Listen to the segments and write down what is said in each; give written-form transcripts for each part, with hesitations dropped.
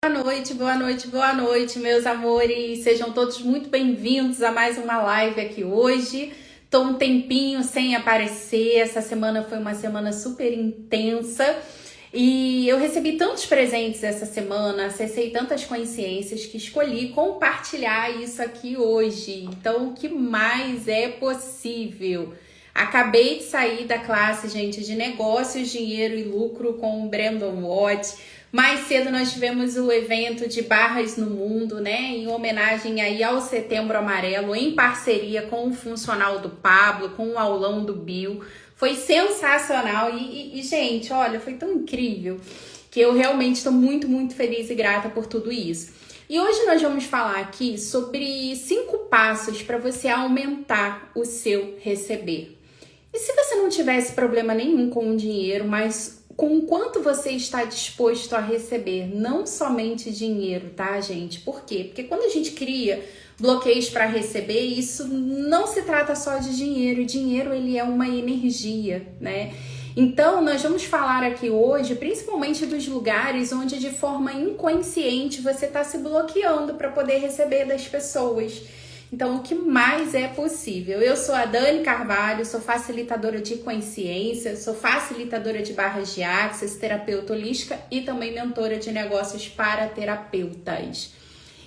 Boa noite, boa noite, boa noite, meus amores. Sejam todos muito bem-vindos a mais uma live aqui hoje. Tô um tempinho sem aparecer. Essa semana foi uma semana super intensa e eu recebi tantos presentes essa semana, acessei tantas consciências que escolhi compartilhar isso aqui hoje. Então, o que mais é possível? Acabei de sair da classe, gente, de negócios, dinheiro e lucro com o Brandon Watt. Mais cedo nós tivemos o evento de Barras no Mundo, né? Em homenagem aí ao Setembro Amarelo, em parceria com o funcional do Pablo, com o aulão do Bill. Foi sensacional e gente, olha, foi tão incrível que eu realmente estou muito, muito feliz e grata por tudo isso. E hoje nós vamos falar aqui sobre 5 passos para você aumentar o seu receber. E se você não tivesse problema nenhum com o dinheiro, mas com o quanto você está disposto a receber, não somente dinheiro, tá, gente? Por quê? Porque quando a gente cria bloqueios para receber, isso não se trata só de dinheiro. O dinheiro, ele é uma energia, né? Então, nós vamos falar aqui hoje, principalmente dos lugares onde de forma inconsciente você está se bloqueando para poder receber das pessoas. Então, o que mais é possível? Eu sou a Dani Carvalho, sou facilitadora de consciência, sou facilitadora de barras de axis, terapeuta holística e também mentora de negócios para terapeutas.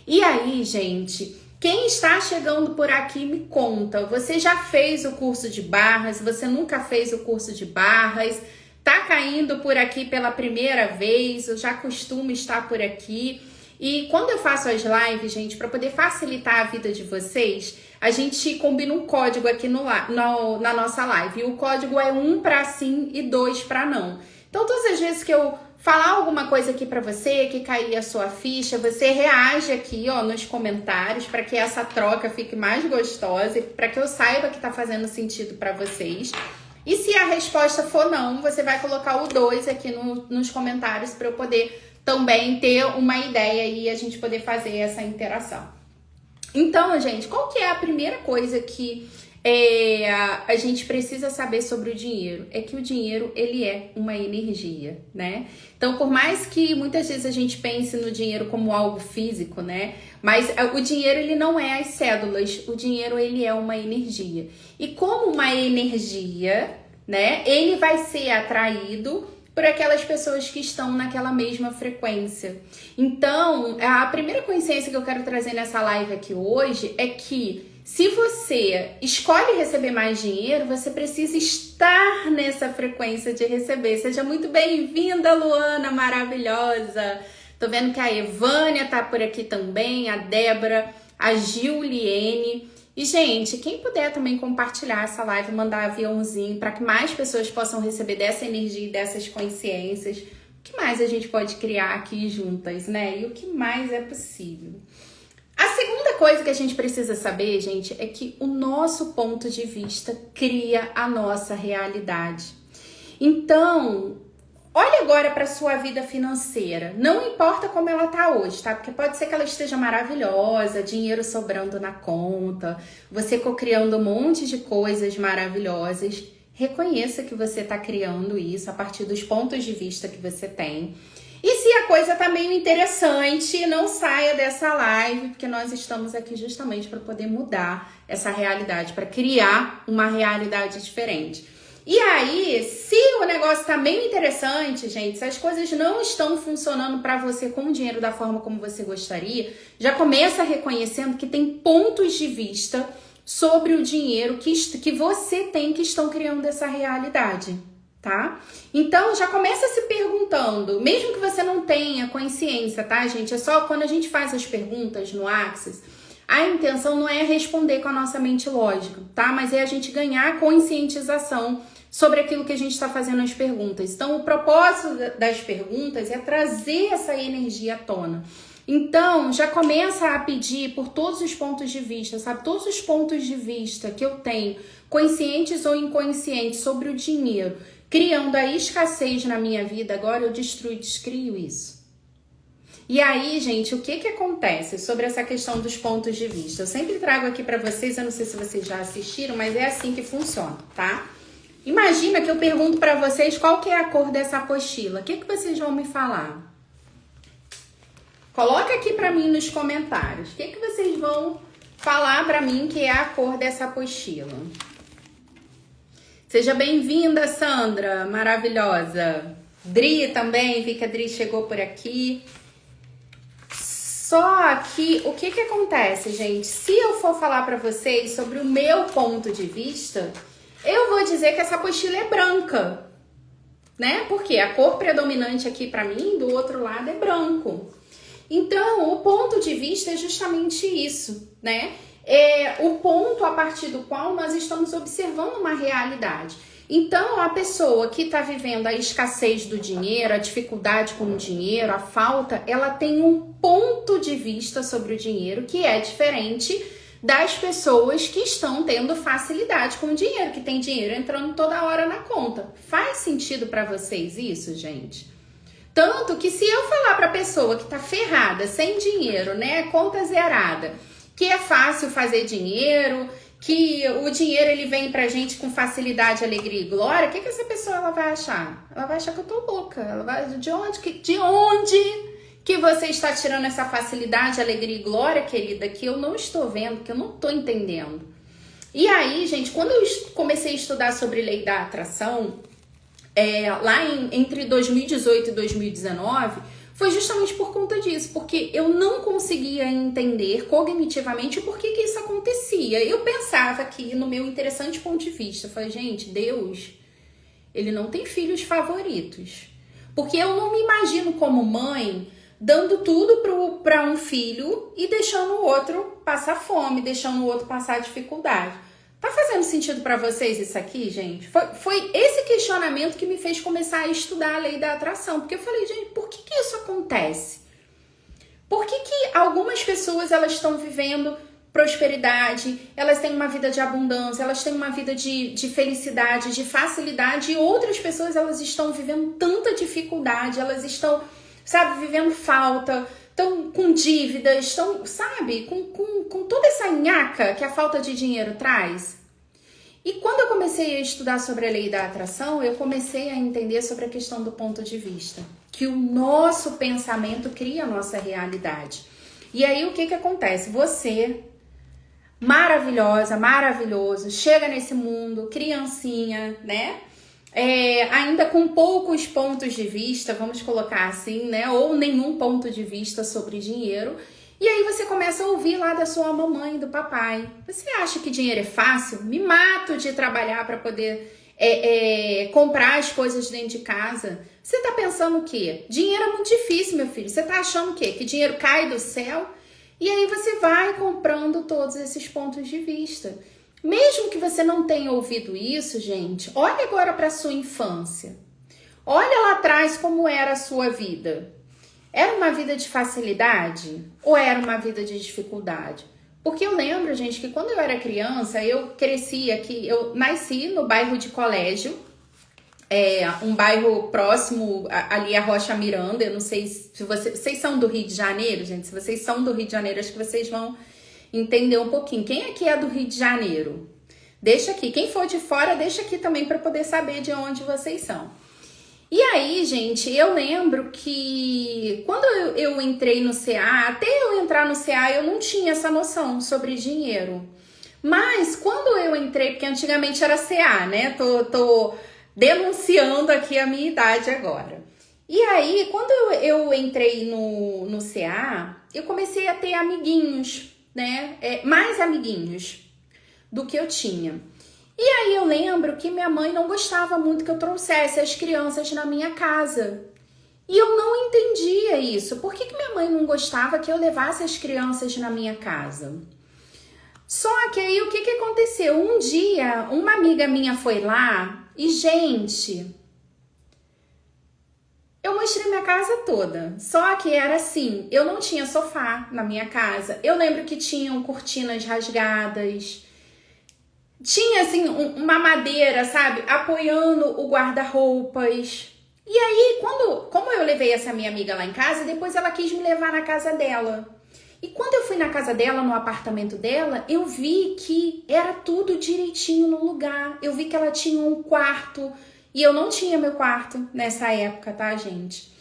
E aí, gente, quem está chegando por aqui me conta, você já fez o curso de barras, você nunca fez o curso de barras, tá caindo por aqui pela primeira vez, eu já costumo estar por aqui. E quando eu faço as lives, gente, para poder facilitar a vida de vocês, a gente combina um código aqui na nossa live. E o código é 1 para sim e 2 para não. Então, todas as vezes que eu falar alguma coisa aqui para você, que cair a sua ficha, você reage aqui, ó, nos comentários, para que essa troca fique mais gostosa e para que eu saiba que tá fazendo sentido para vocês. E se a resposta for não, você vai colocar o 2 aqui nos comentários para eu poder também ter uma ideia e a gente poder fazer essa interação. Então, gente, qual que é a primeira coisa que a gente precisa saber sobre o dinheiro? É que o dinheiro, ele é uma energia, né? Então, por mais que muitas vezes a gente pense no dinheiro como algo físico, né? Mas o dinheiro, ele não é as cédulas. O dinheiro, ele é uma energia. E como uma energia, né? Ele vai ser atraído por aquelas pessoas que estão naquela mesma frequência. Então, a primeira consciência que eu quero trazer nessa live aqui hoje é que se você escolhe receber mais dinheiro, você precisa estar nessa frequência de receber. Seja muito bem-vinda, Luana, maravilhosa. Tô vendo que a Evânia tá por aqui também, a Débora, a Giuliene. E, gente, quem puder também compartilhar essa live, mandar aviãozinho para que mais pessoas possam receber dessa energia e dessas consciências. O que mais a gente pode criar aqui juntas, né? E o que mais é possível? A segunda coisa que a gente precisa saber, gente, é que o nosso ponto de vista cria a nossa realidade. Então, olha agora para sua vida financeira. Não importa como ela tá hoje, tá? Porque pode ser que ela esteja maravilhosa, dinheiro sobrando na conta, você cocriando um monte de coisas maravilhosas. Reconheça que você tá criando isso a partir dos pontos de vista que você tem. E se a coisa tá meio interessante, não saia dessa live, porque nós estamos aqui justamente para poder mudar essa realidade, para criar uma realidade diferente. E aí, se o negócio tá meio interessante, gente, se as coisas não estão funcionando para você com o dinheiro da forma como você gostaria, já começa reconhecendo que tem pontos de vista sobre o dinheiro que você tem que estão criando essa realidade, tá? Então, já começa se perguntando, mesmo que você não tenha consciência, tá, gente? É só quando a gente faz as perguntas no Axis, a intenção não é responder com a nossa mente lógica, tá? Mas é a gente ganhar conscientização sobre aquilo que a gente está fazendo as perguntas. Então, o propósito das perguntas é trazer essa energia à tona. Então, já começa a pedir por todos os pontos de vista, sabe? Todos os pontos de vista que eu tenho, conscientes ou inconscientes, sobre o dinheiro, criando a escassez na minha vida, agora eu destruo e descrio isso. E aí, gente, o que acontece sobre essa questão dos pontos de vista? Eu sempre trago aqui para vocês, eu não sei se vocês já assistiram, mas é assim que funciona, tá? Imagina que eu pergunto para vocês qual que é a cor dessa apostila. O que vocês vão me falar? Coloca aqui pra mim nos comentários. O que vocês vão falar pra mim que é a cor dessa apostila? Seja bem-vinda, Sandra, maravilhosa. Dri também, vi que a Dri chegou por aqui. Só que, o que acontece, gente? Se eu for falar pra vocês sobre o meu ponto de vista, eu vou dizer que essa apostila é branca, né? Porque a cor predominante aqui pra mim, do outro lado, é branco. Então, o ponto de vista é justamente isso, né? É o ponto a partir do qual nós estamos observando uma realidade. Então, a pessoa que está vivendo a escassez do dinheiro, a dificuldade com o dinheiro, a falta, ela tem um ponto de vista sobre o dinheiro que é diferente das pessoas que estão tendo facilidade com o dinheiro, que tem dinheiro entrando toda hora na conta. Faz sentido para vocês isso, gente? Tanto que se eu falar para a pessoa que está ferrada, sem dinheiro, né, conta zerada, que é fácil fazer dinheiro, que o dinheiro ele vem pra gente com facilidade, alegria e glória, o que essa pessoa ela vai achar? Ela vai achar que eu tô louca. Ela vai, de onde que você está tirando essa facilidade, alegria e glória, querida, que eu não estou vendo, que eu não tô entendendo. E aí, gente, quando eu comecei a estudar sobre lei da atração, lá entre 2018 e 2019, foi justamente por conta disso, porque eu não conseguia entender cognitivamente o porquê que isso acontecia. Eu pensava que, no meu interessante ponto de vista, eu falei, gente, Deus, ele não tem filhos favoritos. Porque eu não me imagino como mãe dando tudo para um filho e deixando o outro passar fome, deixando o outro passar dificuldade. Tá fazendo sentido para vocês isso aqui, gente? Foi esse questionamento que me fez começar a estudar a lei da atração. Porque eu falei, gente, por que isso acontece? Por que algumas pessoas elas estão vivendo prosperidade, elas têm uma vida de abundância, elas têm uma vida de felicidade, de facilidade, e outras pessoas elas estão vivendo tanta dificuldade, elas estão, sabe, vivendo falta, estão com dívidas, estão, sabe, com toda essa nhaca que a falta de dinheiro traz. E quando eu comecei a estudar sobre a lei da atração, eu comecei a entender sobre a questão do ponto de vista. Que o nosso pensamento cria a nossa realidade. E aí o que acontece? Você, maravilhosa, maravilhoso, chega nesse mundo, criancinha, né? Ainda com poucos pontos de vista, vamos colocar assim, né? Ou nenhum ponto de vista sobre dinheiro. E aí você começa a ouvir lá da sua mamãe e do papai. Você acha que dinheiro é fácil? Me mato de trabalhar para poder comprar as coisas dentro de casa. Você tá pensando o quê? Dinheiro é muito difícil, meu filho. Você tá achando o quê? Que dinheiro cai do céu? E aí você vai comprando todos esses pontos de vista. Mesmo que você não tenha ouvido isso, gente, olha agora para sua infância. Olha lá atrás como era a sua vida. Era uma vida de facilidade ou era uma vida de dificuldade? Porque eu lembro, gente, que quando eu era criança, eu cresci aqui, eu nasci no bairro de Colégio, um bairro próximo ali a Rocha Miranda. Eu não sei se vocês são do Rio de Janeiro, gente. Se vocês são do Rio de Janeiro, acho que vocês vão entender um pouquinho. Quem aqui é do Rio de Janeiro? Deixa aqui. Quem for de fora, deixa aqui também para poder saber de onde vocês são. E aí, gente, eu lembro que quando eu entrei no CA, até eu entrar no CA, eu não tinha essa noção sobre dinheiro. Mas quando eu entrei, porque antigamente era CA, né? Tô denunciando aqui a minha idade agora. E aí, quando eu entrei no CA, eu comecei a ter amiguinhos, né? Mais amiguinhos do que eu tinha. E aí eu lembro que minha mãe não gostava muito que eu trouxesse as crianças na minha casa. E eu não entendia isso. Por que minha mãe não gostava que eu levasse as crianças na minha casa? Só que aí o que aconteceu? Um dia, uma amiga minha foi lá e, gente, eu mostrei minha casa toda. Só que era assim, eu não tinha sofá na minha casa. Eu lembro que tinham cortinas rasgadas. Tinha, assim, uma madeira, sabe? Apoiando o guarda-roupas. E aí, como eu levei essa minha amiga lá em casa, depois ela quis me levar na casa dela. E quando eu fui na casa dela, no apartamento dela, eu vi que era tudo direitinho no lugar. Eu vi que ela tinha um quarto. E eu não tinha meu quarto nessa época, tá, gente?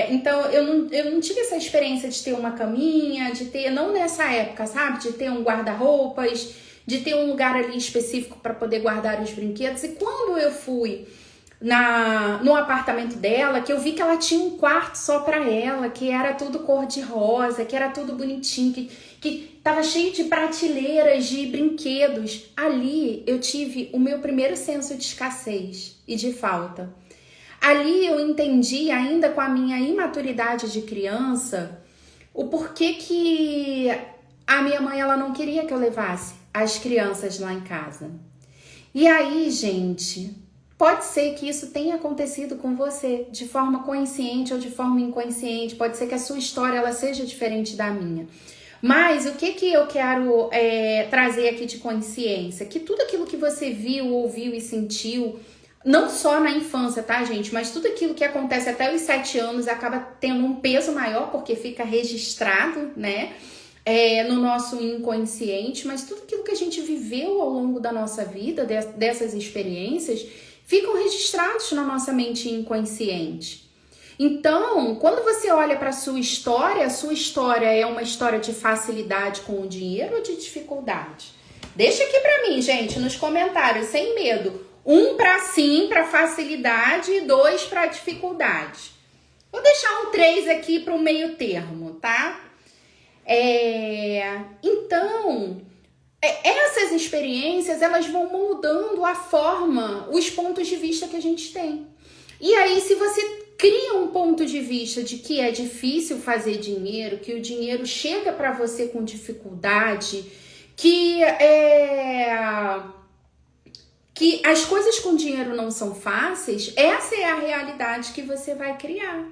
Então, eu não tive essa experiência de ter uma caminha, de ter, não nessa época, sabe? De ter um guarda-roupas, de ter um lugar ali específico para poder guardar os brinquedos. E quando eu fui no apartamento dela, que eu vi que ela tinha um quarto só para ela, que era tudo cor-de-rosa, que era tudo bonitinho, que tava cheio de prateleiras de brinquedos. Ali eu tive o meu primeiro senso de escassez e de falta. Ali eu entendi, ainda com a minha imaturidade de criança, o porquê que a minha mãe ela não queria que eu levasse as crianças lá em casa. E aí, gente, pode ser que isso tenha acontecido com você de forma consciente ou de forma inconsciente. Pode ser que a sua história ela seja diferente da minha. Mas o que eu quero trazer aqui de consciência? Que tudo aquilo que você viu, ouviu e sentiu, não só na infância, tá, gente? Mas tudo aquilo que acontece até os 7 anos acaba tendo um peso maior, porque fica registrado, né? No nosso inconsciente. Mas tudo aquilo que a gente viveu ao longo da nossa vida, dessas experiências, ficam registrados na nossa mente inconsciente. Então, quando você olha para a sua história é uma história de facilidade com o dinheiro ou de dificuldade? Deixa aqui para mim, gente, nos comentários, sem medo. 1 para sim, para facilidade, e 2 para dificuldade. Vou deixar um 3 aqui para o meio termo, tá? Então, essas experiências, elas vão moldando a forma, os pontos de vista que a gente tem. E aí, se você cria um ponto de vista de que é difícil fazer dinheiro, que o dinheiro chega para você com dificuldade, que as coisas com dinheiro não são fáceis, essa é a realidade que você vai criar.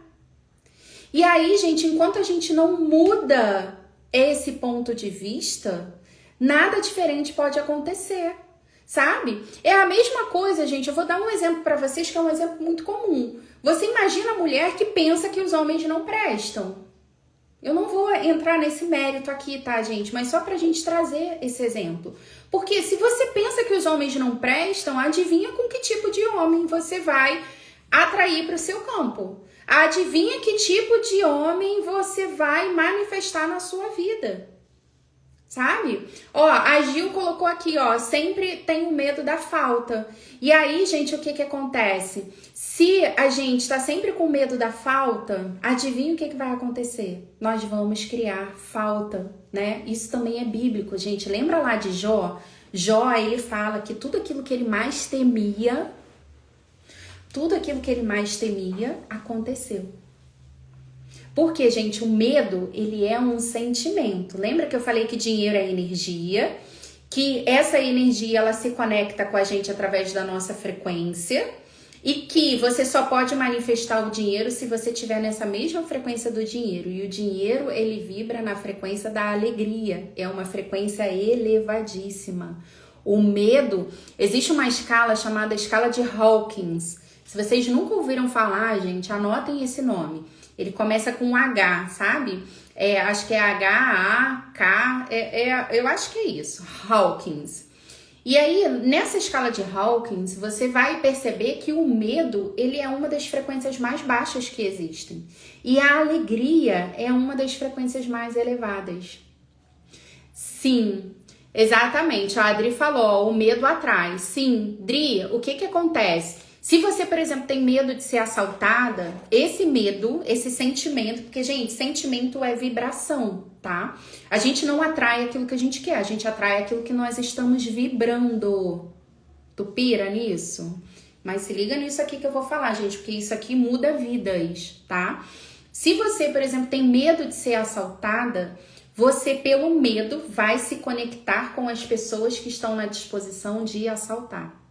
E aí, gente, enquanto a gente não muda esse ponto de vista, nada diferente pode acontecer, sabe? É a mesma coisa, gente. Eu vou dar um exemplo para vocês que é um exemplo muito comum. Você imagina a mulher que pensa que os homens não prestam. Eu não vou entrar nesse mérito aqui, tá, gente? Mas só pra gente trazer esse exemplo. Porque se você pensa que os homens não prestam, adivinha com que tipo de homem você vai atrair para o seu campo. Adivinha que tipo de homem você vai manifestar na sua vida. Sabe? Ó, a Gil colocou aqui, ó, sempre tenho medo da falta. E aí, gente, o que acontece? Se a gente tá sempre com medo da falta, adivinha o que vai acontecer? Nós vamos criar falta, né? Isso também é bíblico, gente. Lembra lá de Jó? Jó, ele fala que tudo aquilo que ele mais temia, aconteceu. Porque, gente, o medo, ele é um sentimento. Lembra que eu falei que dinheiro é energia? Que essa energia, ela se conecta com a gente através da nossa frequência. E que você só pode manifestar o dinheiro se você estiver nessa mesma frequência do dinheiro. E o dinheiro, ele vibra na frequência da alegria. É uma frequência elevadíssima. O medo, existe uma escala chamada escala de Hawkins. Se vocês nunca ouviram falar, gente, anotem esse nome. Ele começa com um H, sabe? Acho que é H-A-K, eu acho que é isso, Hawkins. E aí, nessa escala de Hawkins, você vai perceber que o medo, ele é uma das frequências mais baixas que existem. E a alegria é uma das frequências mais elevadas. Sim, exatamente. A Adri falou, ó, o medo atrai. Sim, Dri, o que acontece? Se você, por exemplo, tem medo de ser assaltada, esse medo, esse sentimento, porque, gente, sentimento é vibração, tá? A gente não atrai aquilo que a gente quer, a gente atrai aquilo que nós estamos vibrando. Tu pira nisso? Mas se liga nisso aqui que eu vou falar, gente, porque isso aqui muda vidas, tá? Se você, por exemplo, tem medo de ser assaltada, você, pelo medo, vai se conectar com as pessoas que estão na disposição de assaltar.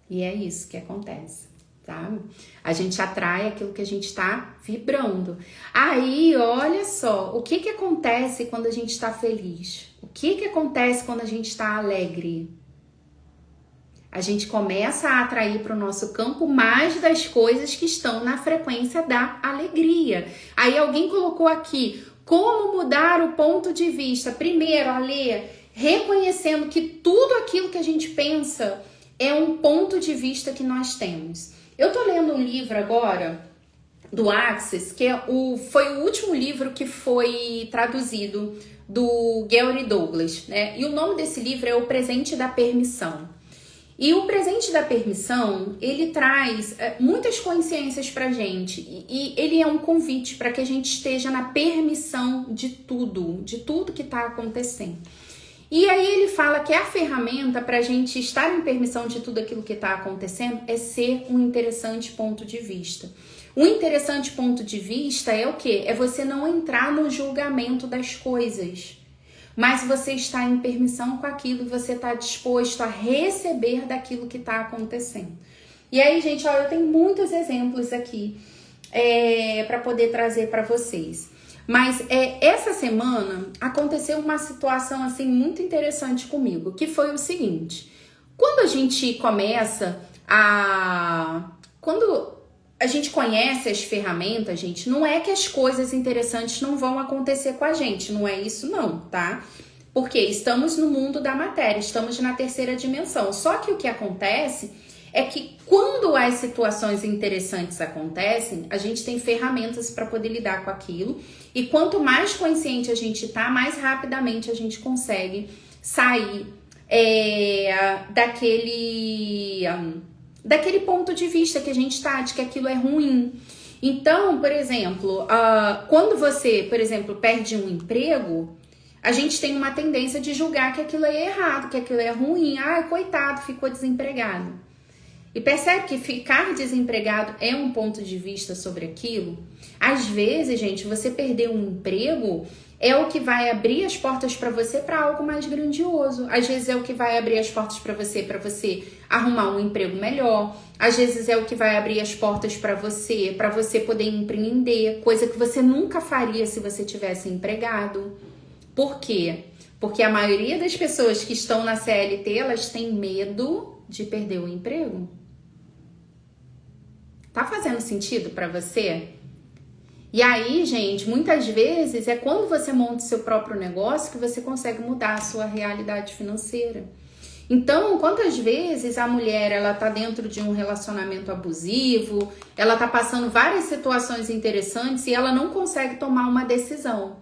E é isso que acontece, tá? A gente atrai aquilo que a gente está vibrando. Aí, olha só, o que acontece quando a gente está feliz? O que acontece quando a gente está alegre? A gente começa a atrair para o nosso campo mais das coisas que estão na frequência da alegria. Aí alguém colocou aqui, como mudar o ponto de vista? Primeiro, Alê, reconhecendo que tudo aquilo que a gente pensa é um ponto de vista que nós temos. Eu tô lendo um livro agora do Access, que foi o último livro que foi traduzido do Gary Douglas, né? E o nome desse livro é O Presente da Permissão. E o Presente da Permissão, ele traz muitas consciências pra gente. E ele é um convite para que a gente esteja na permissão de tudo que tá acontecendo. E aí ele fala que a ferramenta para a gente estar em permissão de tudo aquilo que está acontecendo é ser um interessante ponto de vista. Um interessante ponto de vista é o quê? É você não entrar no julgamento das coisas, mas você está em permissão com aquilo e você está disposto a receber daquilo que está acontecendo. E aí, gente, ó, eu tenho muitos exemplos aqui para poder trazer para vocês. Mas essa semana aconteceu uma situação assim muito interessante comigo, que foi o seguinte: quando a gente conhece as ferramentas, gente, não é que as coisas interessantes não vão acontecer com a gente, não é isso não, tá? Porque estamos no mundo da matéria, estamos na terceira dimensão. Só que o que acontece é que quando as situações interessantes acontecem, a gente tem ferramentas para poder lidar com aquilo. E quanto mais consciente a gente tá, mais rapidamente a gente consegue sair daquele ponto de vista que a gente tá, de que aquilo é ruim. Então, por exemplo, quando você, por exemplo, perde um emprego, a gente tem uma tendência de julgar que aquilo é errado, que aquilo é ruim. Coitado, ficou desempregado. E percebe que ficar desempregado é um ponto de vista sobre aquilo? Às vezes, gente, você perder um emprego é o que vai abrir as portas para você para algo mais grandioso. Às vezes é o que vai abrir as portas para você arrumar um emprego melhor. Às vezes é o que vai abrir as portas para você poder empreender, coisa que você nunca faria se você tivesse empregado. Por quê? Porque a maioria das pessoas que estão na CLT, elas têm medo de perder o emprego. Tá fazendo sentido para você? E aí, gente, muitas vezes é quando você monta o seu próprio negócio que você consegue mudar a sua realidade financeira. Então, quantas vezes a mulher, ela tá dentro de um relacionamento abusivo, ela tá passando várias situações interessantes e ela não consegue tomar uma decisão.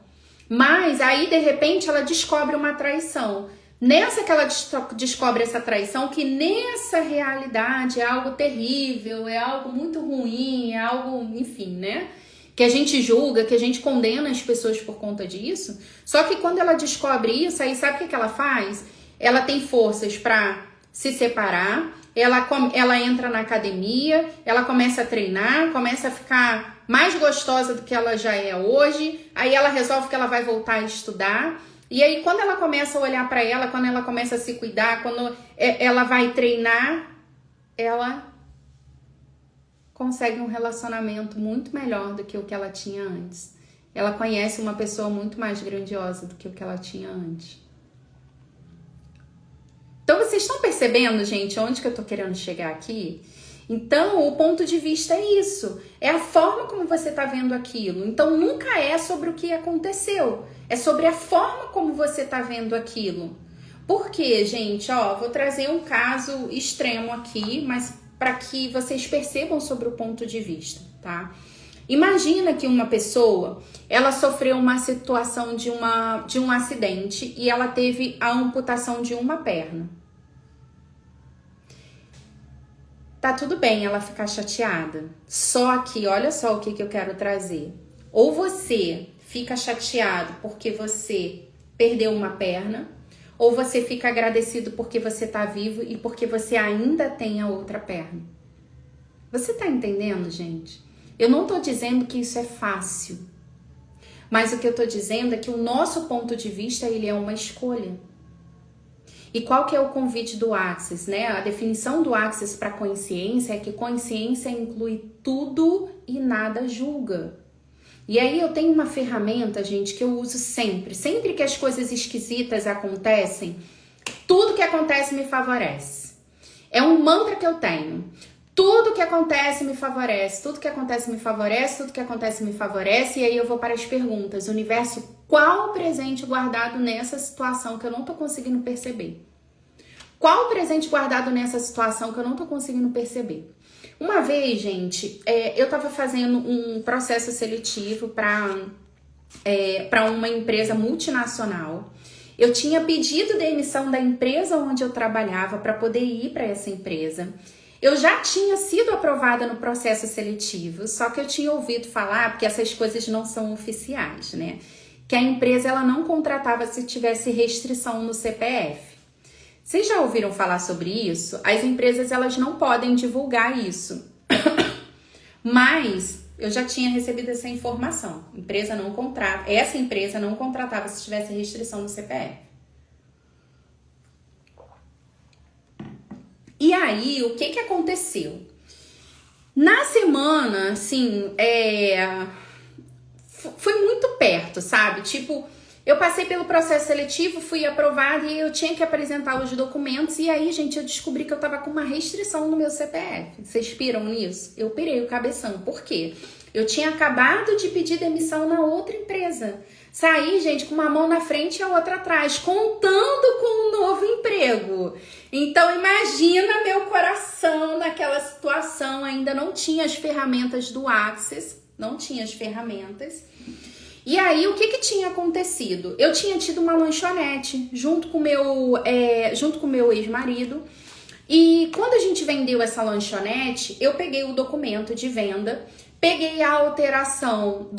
Mas aí, de repente, ela descobre uma traição. Nessa que ela descobre essa traição, que nessa realidade é algo terrível, é algo muito ruim, é algo, enfim, né? Que a gente julga, que a gente condena as pessoas por conta disso. Só que quando ela descobre isso, aí sabe o que ela faz? Ela tem forças para se separar, ela entra na academia, ela começa a treinar, começa a ficar mais gostosa do que ela já é hoje, aí ela resolve que ela vai voltar a estudar. E aí, quando ela começa a olhar para ela, quando ela começa a se cuidar, quando ela vai treinar, ela consegue um relacionamento muito melhor do que o que ela tinha antes. Ela conhece uma pessoa muito mais grandiosa do que o que ela tinha antes. Então, vocês estão percebendo, gente, onde que eu tô querendo chegar aqui? Então, o ponto de vista é isso. É a forma como você tá vendo aquilo. Então, nunca é sobre o que aconteceu. É sobre a forma como você tá vendo aquilo. Por quê, gente? Vou trazer um caso extremo aqui, mas para que vocês percebam sobre o ponto de vista, tá? Imagina que uma pessoa, ela sofreu uma situação de um acidente e ela teve a amputação de uma perna. Tá tudo bem ela ficar chateada. Só que, olha só o que eu quero trazer. Ou você fica chateado porque você perdeu uma perna, ou você fica agradecido porque você tá vivo e porque você ainda tem a outra perna. Você tá entendendo, gente? Eu não tô dizendo que isso é fácil. Mas o que eu tô dizendo é que o nosso ponto de vista, ele é uma escolha. E qual que é o convite do Access, né? A definição do Access para consciência é que consciência inclui tudo e nada julga. E aí eu tenho uma ferramenta, gente, que eu uso sempre. Sempre que as coisas esquisitas acontecem, tudo que acontece me favorece. É um mantra que eu tenho. Tudo que acontece me favorece, tudo que acontece me favorece, tudo que acontece me favorece. E aí eu vou para as perguntas. Universo, qual presente guardado nessa situação que eu não tô conseguindo perceber? Qual o presente guardado nessa situação que eu não tô conseguindo perceber? Uma vez, gente, eu tava fazendo um processo seletivo para uma empresa multinacional. Eu tinha pedido demissão da empresa onde eu trabalhava para poder ir para essa empresa. Eu já tinha sido aprovada no processo seletivo, só que eu tinha ouvido falar, porque essas coisas não são oficiais, né? Que a empresa ela não contratava se tivesse restrição no CPF. Vocês já ouviram falar sobre isso? As empresas elas não podem divulgar isso. Mas eu já tinha recebido essa informação. Essa empresa não contratava se tivesse restrição no CPF. E aí, o que aconteceu? Na semana, assim, foi muito perto, sabe? Tipo, eu passei pelo processo seletivo, fui aprovada e eu tinha que apresentar os documentos. E aí, gente, eu descobri que eu tava com uma restrição no meu CPF. Vocês piram nisso? Eu pirei o cabeção. Por quê? Eu tinha acabado de pedir demissão na outra empresa. Saí, gente, com uma mão na frente e a outra atrás, contando com um novo emprego. Então, imagina meu coração naquela situação. Ainda não tinha as ferramentas do Access, não tinha as ferramentas. E aí, o que tinha acontecido? Eu tinha tido uma lanchonete junto com meu ex-marido. E quando a gente vendeu essa lanchonete, eu peguei o documento de venda, peguei a alteração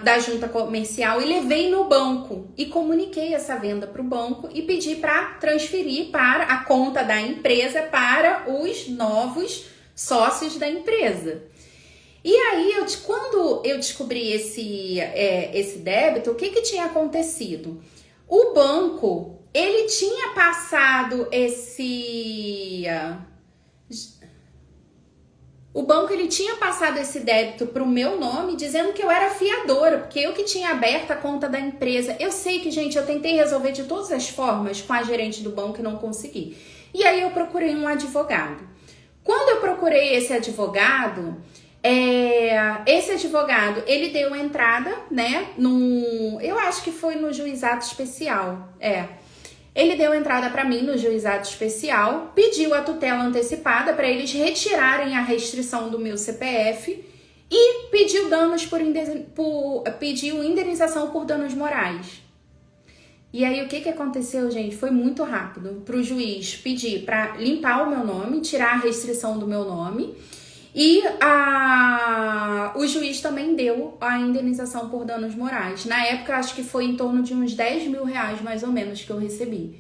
da junta comercial e levei no banco e comuniquei essa venda para o banco e pedi para transferir para a conta da empresa para os novos sócios da empresa. E aí, quando eu descobri esse débito, o que tinha acontecido? O banco, ele tinha passado esse débito para o meu nome, dizendo que eu era fiadora, porque eu que tinha aberto a conta da empresa. Eu sei que, gente, eu tentei resolver de todas as formas com a gerente do banco e não consegui. E aí eu procurei um advogado. Quando eu procurei esse advogado, ele deu entrada, né, eu acho que foi no juizado especial, Ele deu entrada para mim no juizado especial, pediu a tutela antecipada para eles retirarem a restrição do meu CPF e pediu pediu indenização por danos morais. E aí, o que aconteceu, gente? Foi muito rápido. Para o juiz pedir para limpar o meu nome, tirar a restrição do meu nome. E o juiz também deu a indenização por danos morais. Na época, acho que foi em torno de uns 10 mil reais, mais ou menos, que eu recebi.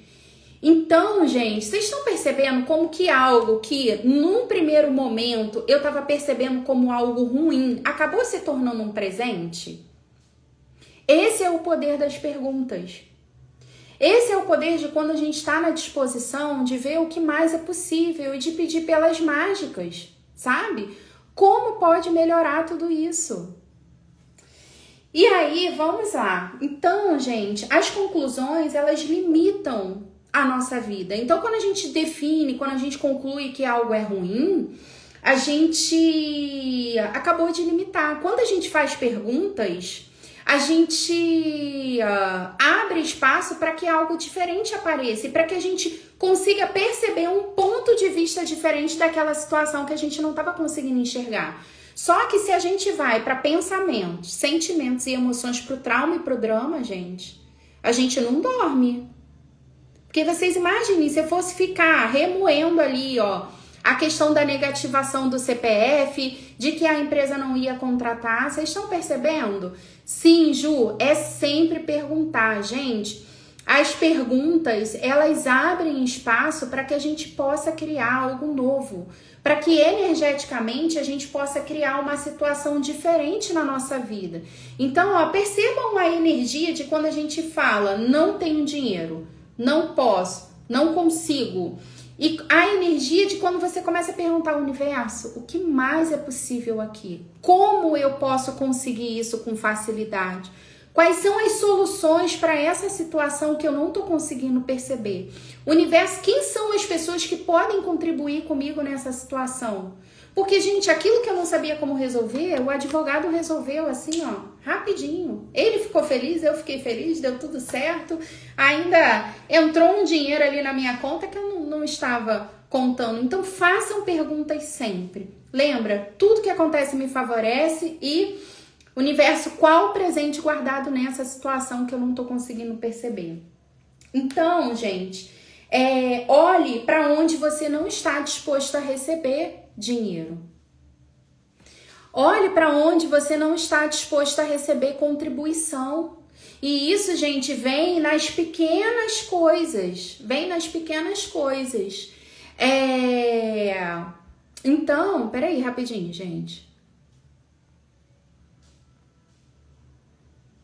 Então, gente, vocês estão percebendo como que algo que, num primeiro momento, eu estava percebendo como algo ruim, acabou se tornando um presente? Esse é o poder das perguntas. Esse é o poder de quando a gente está na disposição de ver o que mais é possível e de pedir pelas mágicas. Sabe? Como pode melhorar tudo isso? E aí, vamos lá. Então, gente, as conclusões, elas limitam a nossa vida. Então, quando a gente define, quando a gente conclui que algo é ruim, a gente acabou de limitar. Quando a gente faz perguntas, a gente abre espaço para que algo diferente apareça e para que a gente consiga perceber um ponto de vista diferente daquela situação que a gente não estava conseguindo enxergar. Só que se a gente vai para pensamentos, sentimentos e emoções, para o trauma e para o drama, gente, a gente não dorme. Porque vocês imaginem, se eu fosse ficar remoendo ali, a questão da negativação do CPF, de que a empresa não ia contratar, vocês estão percebendo? Sim, Ju, é sempre perguntar, gente. As perguntas, elas abrem espaço para que a gente possa criar algo novo, para que energeticamente a gente possa criar uma situação diferente na nossa vida. Então, percebam a energia de quando a gente fala, não tenho dinheiro, não posso, não consigo. E a energia de quando você começa a perguntar ao universo, o que mais é possível aqui? Como eu posso conseguir isso com facilidade? Quais são as soluções para essa situação que eu não estou conseguindo perceber? Universo, quem são as pessoas que podem contribuir comigo nessa situação? Porque, gente, aquilo que eu não sabia como resolver, o advogado resolveu assim, ó, rapidinho. Ele ficou feliz, eu fiquei feliz, deu tudo certo. Ainda entrou um dinheiro ali na minha conta que eu não estava contando. Então, façam perguntas sempre. Lembra, tudo que acontece me favorece e, universo, qual o presente guardado nessa situação que eu não tô conseguindo perceber? Então, gente, olhe para onde você não está disposto a receber dinheiro. Olhe para onde você não está disposto a receber contribuição. E isso, gente, vem nas pequenas coisas. Vem nas pequenas coisas. Então, peraí, rapidinho, gente.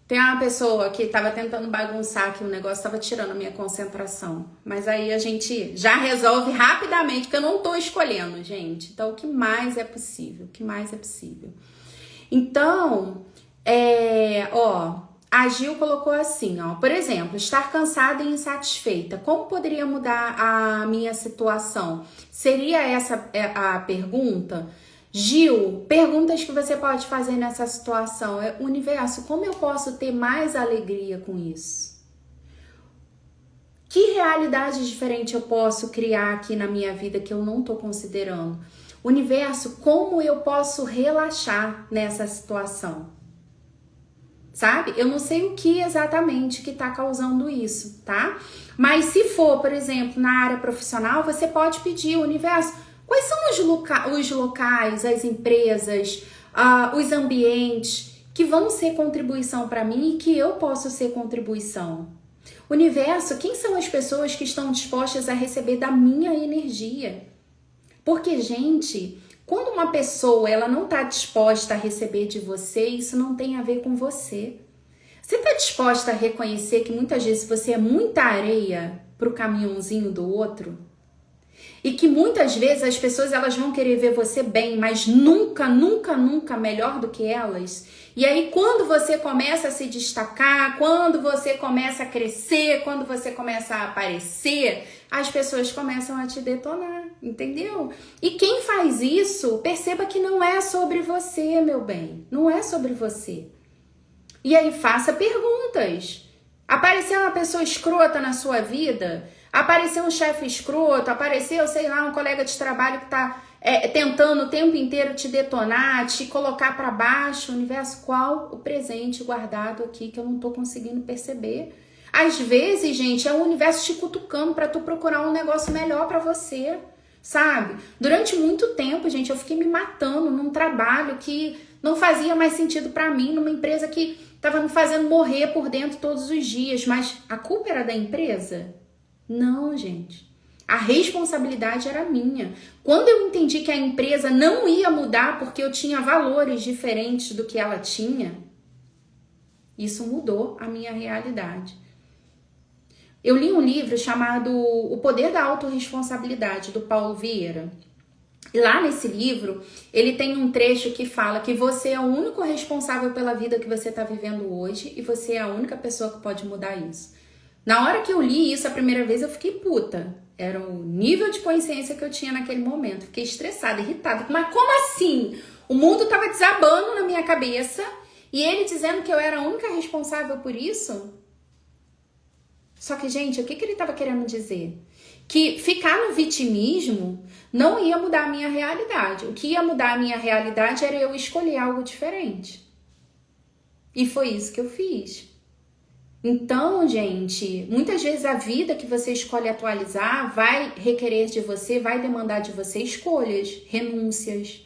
Tem uma pessoa que estava tentando bagunçar aqui, o negócio estava tirando a minha concentração. Mas aí a gente já resolve rapidamente, porque eu não tô escolhendo, gente. Então, o que mais é possível? O que mais é possível? Então, a Gil colocou assim, ó. Por exemplo, estar cansada e insatisfeita. Como poderia mudar a minha situação? Seria essa a pergunta? Gil, perguntas que você pode fazer nessa situação. Universo, como eu posso ter mais alegria com isso? Que realidade diferente eu posso criar aqui na minha vida que eu não tô considerando? Universo, como eu posso relaxar nessa situação? Sabe? Eu não sei o que exatamente que tá causando isso, tá? Mas se for, por exemplo, na área profissional, você pode pedir, universo, quais são os locais, as empresas, os ambientes que vão ser contribuição para mim e que eu posso ser contribuição? Universo, quem são as pessoas que estão dispostas a receber da minha energia? Porque, gente, quando uma pessoa ela não está disposta a receber de você, isso não tem a ver com você. Você está disposta a reconhecer que muitas vezes você é muita areia para o caminhãozinho do outro? E que muitas vezes as pessoas elas vão querer ver você bem, mas nunca, nunca, nunca melhor do que elas. E aí quando você começa a se destacar, quando você começa a crescer, quando você começa a aparecer, as pessoas começam a te detonar, entendeu? E quem faz isso, perceba que não é sobre você, meu bem. Não é sobre você. E aí faça perguntas. Apareceu uma pessoa escrota na sua vida? Apareceu um chefe escroto, apareceu, sei lá, um colega de trabalho que tá tentando o tempo inteiro te detonar, te colocar para baixo. Universo, qual o presente guardado aqui que eu não tô conseguindo perceber? Às vezes, gente, é o universo te cutucando para tu procurar um negócio melhor para você, sabe? Durante muito tempo, gente, eu fiquei me matando num trabalho que não fazia mais sentido para mim, numa empresa que tava me fazendo morrer por dentro todos os dias, mas a culpa era da empresa? Não, gente. A responsabilidade era minha. Quando eu entendi que a empresa não ia mudar porque eu tinha valores diferentes do que ela tinha, isso mudou a minha realidade. Eu li um livro chamado O Poder da Autorresponsabilidade, do Paulo Vieira. E lá nesse livro, ele tem um trecho que fala que você é o único responsável pela vida que você está vivendo hoje e você é a única pessoa que pode mudar isso. Na hora que eu li isso a primeira vez, eu fiquei puta. Era o nível de consciência que eu tinha naquele momento. Fiquei estressada, irritada. Mas como assim? O mundo tava desabando na minha cabeça e ele dizendo que eu era a única responsável por isso? Só que, gente, o que ele tava querendo dizer? Que ficar no vitimismo não ia mudar a minha realidade. O que ia mudar a minha realidade era eu escolher algo diferente. E foi isso que eu fiz. Então, gente, muitas vezes a vida que você escolhe atualizar vai requerer de você, vai demandar de você escolhas, renúncias.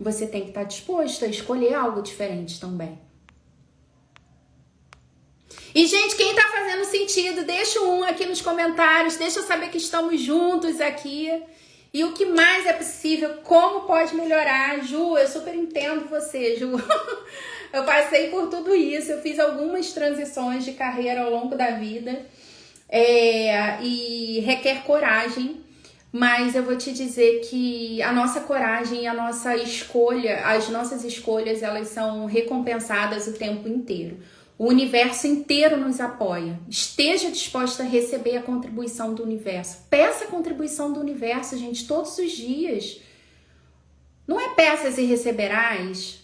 Você tem que estar disposto a escolher algo diferente também. E, gente, quem tá fazendo sentido, deixa um aqui nos comentários, deixa eu saber que estamos juntos aqui. E o que mais é possível, como pode melhorar. Ju, eu super entendo você, Ju. Eu passei por tudo isso, eu fiz algumas transições de carreira ao longo da vida e requer coragem, mas eu vou te dizer que a nossa coragem e a nossa escolha, as nossas escolhas, elas são recompensadas o tempo inteiro. O universo inteiro nos apoia. Esteja disposta a receber a contribuição do universo. Peça a contribuição do universo, gente, todos os dias. Não é peças e receberás,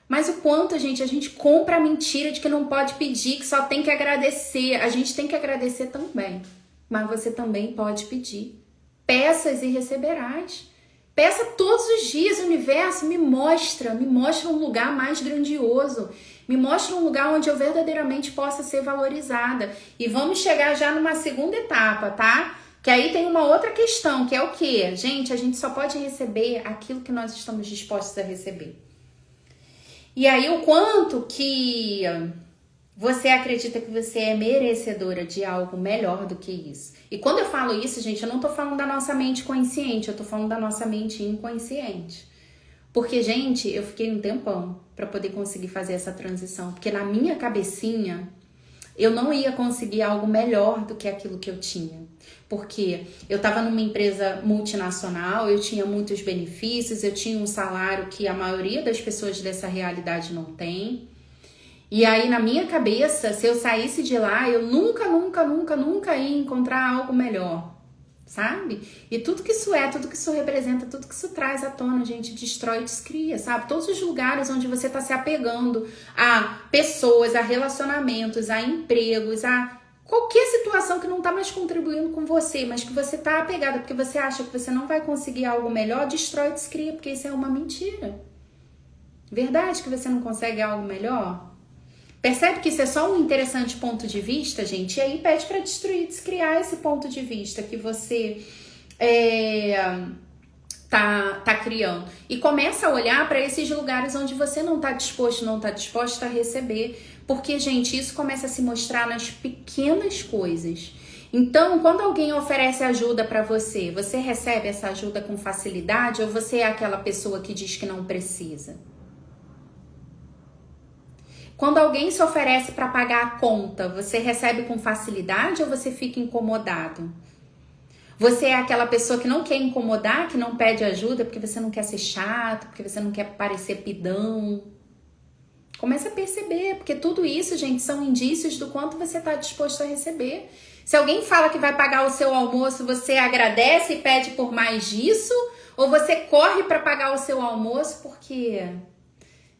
mas o quanto, gente, a gente compra a mentira de que não pode pedir, que só tem que agradecer. A gente tem que agradecer também, mas você também pode pedir. Peças e receberás. Peça todos os dias, universo, me mostra um lugar mais grandioso. Me mostra um lugar onde eu verdadeiramente possa ser valorizada. E vamos chegar já numa segunda etapa, tá? Que aí tem uma outra questão, que é o quê? Gente, a gente só pode receber aquilo que nós estamos dispostos a receber. E aí o quanto que você acredita que você é merecedora de algo melhor do que isso. E quando eu falo isso, gente, eu não tô falando da nossa mente consciente, eu tô falando da nossa mente inconsciente. Porque, gente, eu fiquei um tempão para poder conseguir fazer essa transição. Porque na minha cabecinha, eu não ia conseguir algo melhor do que aquilo que eu tinha. Porque eu estava numa empresa multinacional, eu tinha muitos benefícios, eu tinha um salário que a maioria das pessoas dessa realidade não tem. E aí, na minha cabeça, se eu saísse de lá, eu nunca ia encontrar algo melhor. Sabe? E tudo que isso é, tudo que isso representa, tudo que isso traz à tona, gente, destrói e descria, sabe? Todos os lugares onde você tá se apegando a pessoas, a relacionamentos, a empregos, a qualquer situação que não tá mais contribuindo com você, mas que você tá apegada porque você acha que você não vai conseguir algo melhor, destrói e descria, porque isso é uma mentira. Verdade que você não consegue algo melhor? Percebe que isso é só um interessante ponto de vista, gente? E aí pede para destruir, descriar esse ponto de vista que você tá criando. E começa a olhar para esses lugares onde você não tá disposto, não tá disposta a receber. Porque, gente, isso começa a se mostrar nas pequenas coisas. Então, quando alguém oferece ajuda para você, você recebe essa ajuda com facilidade ou você é aquela pessoa que diz que não precisa? Quando alguém se oferece para pagar a conta, você recebe com facilidade ou você fica incomodado? Você é aquela pessoa que não quer incomodar, que não pede ajuda porque você não quer ser chato, porque você não quer parecer pidão? Começa a perceber, porque tudo isso, gente, são indícios do quanto você está disposto a receber. Se alguém fala que vai pagar o seu almoço, você agradece e pede por mais disso? Ou você corre para pagar o seu almoço porque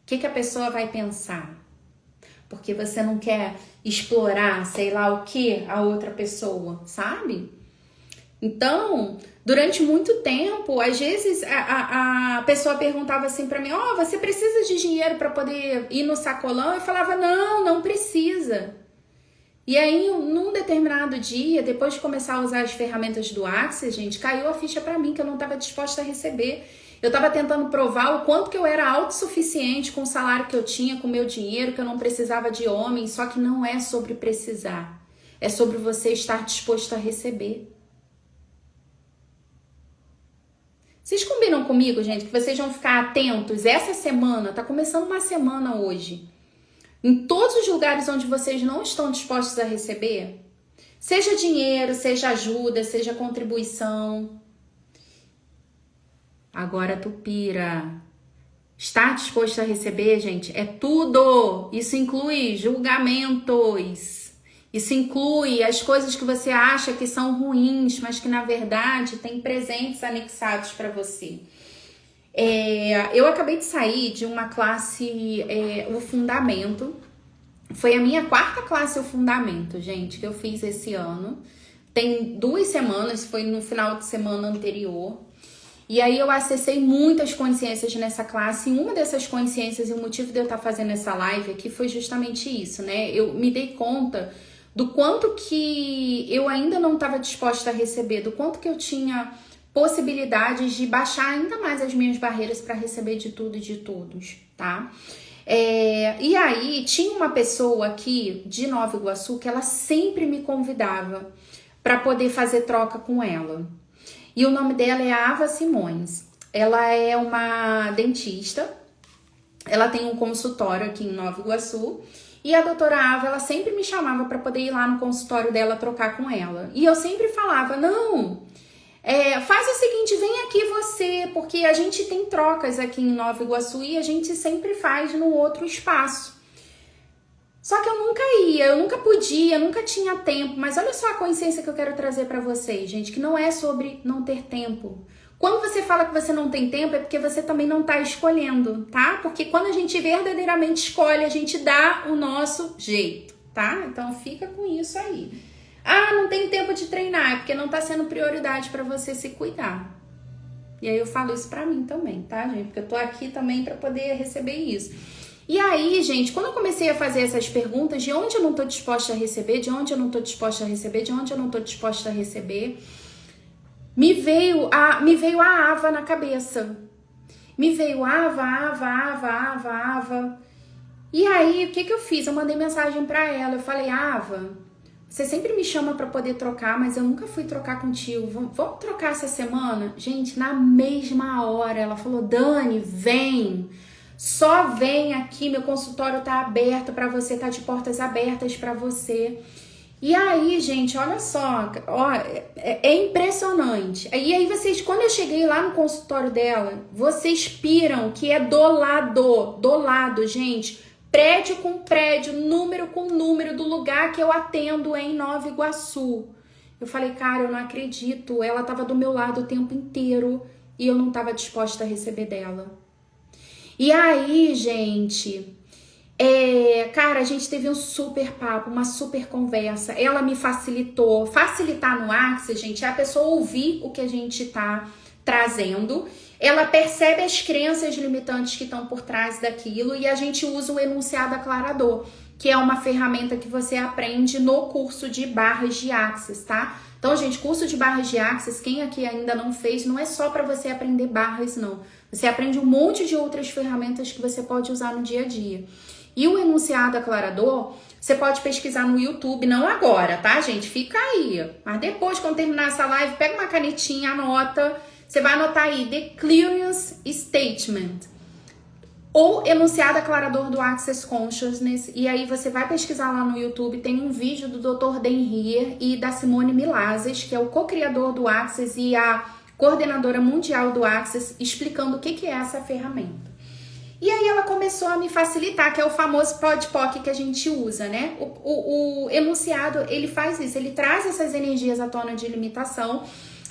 o que a pessoa vai pensar? Porque você não quer explorar, sei lá o que, a outra pessoa, sabe? Então, durante muito tempo, às vezes a pessoa perguntava assim pra mim, você precisa de dinheiro pra poder ir no sacolão? Eu falava, não precisa. E aí, num determinado dia, depois de começar a usar as ferramentas do Access, gente, caiu a ficha pra mim que eu não estava disposta a receber. Eu estava tentando provar o quanto que eu era autossuficiente com o salário que eu tinha, com o meu dinheiro, que eu não precisava de homem. Só que não é sobre precisar. É sobre você estar disposto a receber. Vocês combinam comigo, gente, que vocês vão ficar atentos essa semana? Tá começando uma semana hoje. Em todos os lugares onde vocês não estão dispostos a receber, seja dinheiro, seja ajuda, seja contribuição. Agora tu pira. Estar disposto a receber, gente, é tudo. Isso inclui julgamentos. Isso inclui as coisas que você acha que são ruins, mas que na verdade tem presentes anexados para você. Eu acabei de sair de uma classe, o Fundamento. Foi a minha 4ª classe, o Fundamento, gente, que eu fiz esse ano. Tem 2 semanas, foi no final de semana anterior. E aí eu acessei muitas consciências nessa classe. E uma dessas consciências, e o motivo de eu estar fazendo essa live aqui foi justamente isso, né? Eu me dei conta do quanto que eu ainda não estava disposta a receber, do quanto que eu tinha possibilidades de baixar ainda mais as minhas barreiras para receber de tudo e de todos, tá? E aí tinha uma pessoa aqui de Nova Iguaçu que ela sempre me convidava para poder fazer troca com ela. E o nome dela é Ava Simões. Ela é uma dentista. Ela tem um consultório aqui em Nova Iguaçu. E a doutora Ava, ela sempre me chamava para poder ir lá no consultório dela trocar com ela. E eu sempre falava, não, faz o seguinte, vem aqui você, porque a gente tem trocas aqui em Nova Iguaçu e a gente sempre faz no outro espaço. Só que eu nunca ia, eu nunca podia, eu nunca tinha tempo. Mas olha só a consciência que eu quero trazer pra vocês, gente, que não é sobre não ter tempo. Quando você fala que você não tem tempo, é porque você também não tá escolhendo, tá? Porque quando a gente verdadeiramente escolhe, a gente dá o nosso jeito, tá? Então fica com isso aí. Ah, não tem tempo de treinar, é porque não tá sendo prioridade pra você se cuidar. E aí eu falo isso pra mim também, tá, gente? Porque eu tô aqui também pra poder receber isso. E aí, gente, quando eu comecei a fazer essas perguntas, de onde eu não tô disposta a receber, de onde eu não tô disposta a receber, de onde eu não tô disposta a receber, me veio a Ava na cabeça. Me veio Ava. E aí, o que eu fiz? Eu mandei mensagem pra ela, eu falei, Ava, você sempre me chama pra poder trocar, mas eu nunca fui trocar contigo. Vamos trocar essa semana? Gente, na mesma hora, ela falou, Dani, vem. Só vem aqui, meu consultório tá aberto pra você, tá de portas abertas pra você. E aí, gente, olha só, ó, é impressionante. E aí vocês, quando eu cheguei lá no consultório dela, vocês piram que é do lado, gente. Prédio com prédio, número com número do lugar que eu atendo em Nova Iguaçu. Eu falei, cara, eu não acredito, ela tava do meu lado o tempo inteiro e eu não tava disposta a receber dela. E aí, gente, cara, a gente teve um super papo, uma super conversa. Ela me facilitou. Facilitar no Axis, gente, é a pessoa ouvir o que a gente tá trazendo. Ela percebe as crenças limitantes que estão por trás daquilo e a gente usa o enunciado aclarador, que é uma ferramenta que você aprende no curso de barras de Axis, tá? Então, gente, curso de barras de Axis, quem aqui ainda não fez, não é só para você aprender barras, não. Você aprende um monte de outras ferramentas que você pode usar no dia a dia. E o enunciado aclarador, você pode pesquisar no YouTube, não agora, tá, gente? Fica aí. Mas depois, quando terminar essa live, pega uma canetinha, anota. Você vai anotar aí, The Clearance Statement. Ou enunciado aclarador do Access Consciousness. E aí você vai pesquisar lá no YouTube, tem um vídeo do Dr. Dan Heer e da Simone Milazes, que é o co-criador do Access e a coordenadora mundial do Access, explicando o que é essa ferramenta. E aí ela começou a me facilitar, que é o famoso PODPOC que a gente usa, né? O enunciado, ele faz isso, ele traz essas energias à tona de limitação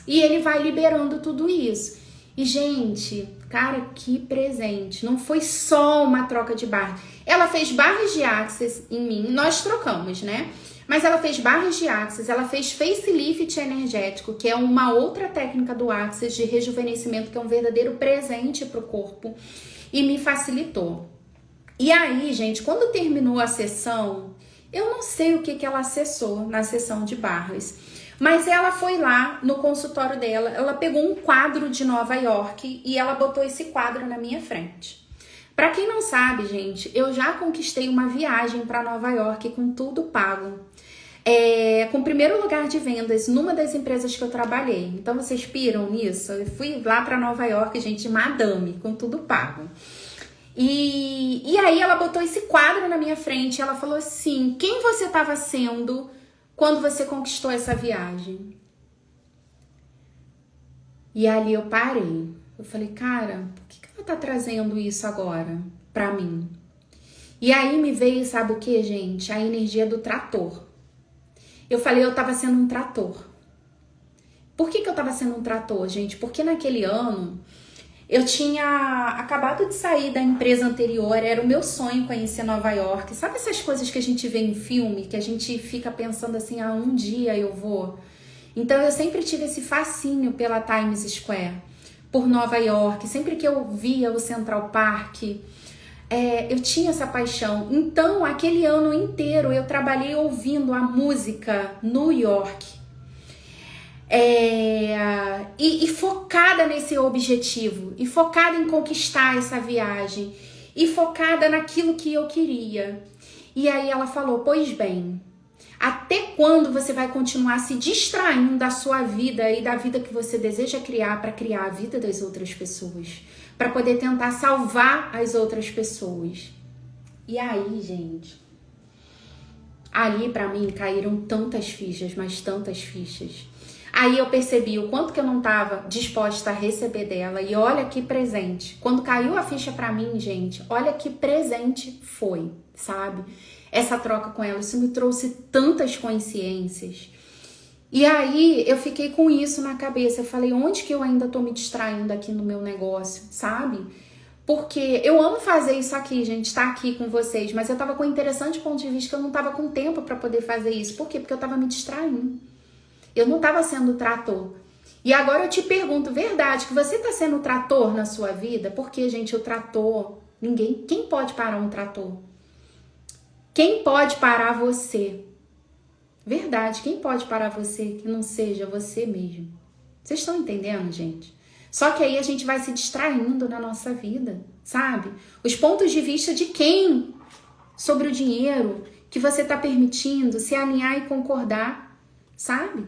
e ele vai liberando tudo isso. E, gente, cara, que presente. Não foi só uma troca de barras. Ela fez barras de Access em mim, nós trocamos, né? Mas ela fez barras de Access, ela fez facelift energético, que é uma outra técnica do Access de rejuvenescimento, que é um verdadeiro presente para o corpo, e me facilitou. E aí, gente, quando terminou a sessão, eu não sei o que ela acessou na sessão de barras, mas ela foi lá no consultório dela, ela pegou um quadro de Nova York e ela botou esse quadro na minha frente. Pra quem não sabe, gente, eu já conquistei uma viagem para Nova York com tudo pago. Com o primeiro lugar de vendas numa das empresas que eu trabalhei. Então vocês piram nisso? Eu fui lá para Nova York, gente, madame, com tudo pago. E aí ela botou esse quadro na minha frente, ela falou assim, quem você estava sendo quando você conquistou essa viagem? E ali eu parei. Eu falei, cara, por que ela tá trazendo isso agora pra mim? E aí me veio, sabe o que, gente? A energia do trator. Eu falei, eu tava sendo um trator. Por que eu tava sendo um trator, gente? Porque naquele ano eu tinha acabado de sair da empresa anterior, era o meu sonho conhecer Nova York. Sabe essas coisas que a gente vê em filme, que a gente fica pensando assim, um dia eu vou? Então eu sempre tive esse fascínio pela Times Square, por Nova York. Sempre que eu via o Central Park, eu tinha essa paixão. Então, aquele ano inteiro eu trabalhei ouvindo a música New York. E focada nesse objetivo, e focada em conquistar essa viagem, e focada naquilo que eu queria. E aí ela falou, pois bem, até quando você vai continuar se distraindo da sua vida e da vida que você deseja criar para criar a vida das outras pessoas? Para poder tentar salvar as outras pessoas. E aí, gente, ali para mim caíram tantas fichas, mas tantas fichas. Aí eu percebi o quanto que eu não estava disposta a receber dela. E olha que presente. Quando caiu a ficha para mim, gente, olha que presente foi. sabe? Essa troca com ela, isso me trouxe tantas consciências. E aí eu fiquei com isso na cabeça, eu falei, onde que eu ainda tô me distraindo aqui no meu negócio, sabe? Porque eu amo fazer isso aqui, gente, estar aqui com vocês, mas eu tava com um interessante ponto de vista que eu não tava com tempo pra poder fazer isso. Por quê? Porque eu tava me distraindo. Eu não tava sendo trator. E agora eu te pergunto, verdade, que você tá sendo trator na sua vida? Porque, gente, o trator, quem pode parar um trator? Quem pode parar você? Verdade, quem pode parar você que não seja você mesmo? Vocês estão entendendo, gente? Só que aí a gente vai se distraindo na nossa vida, sabe? Os pontos de vista de quem sobre o dinheiro que você está permitindo se alinhar e concordar, sabe?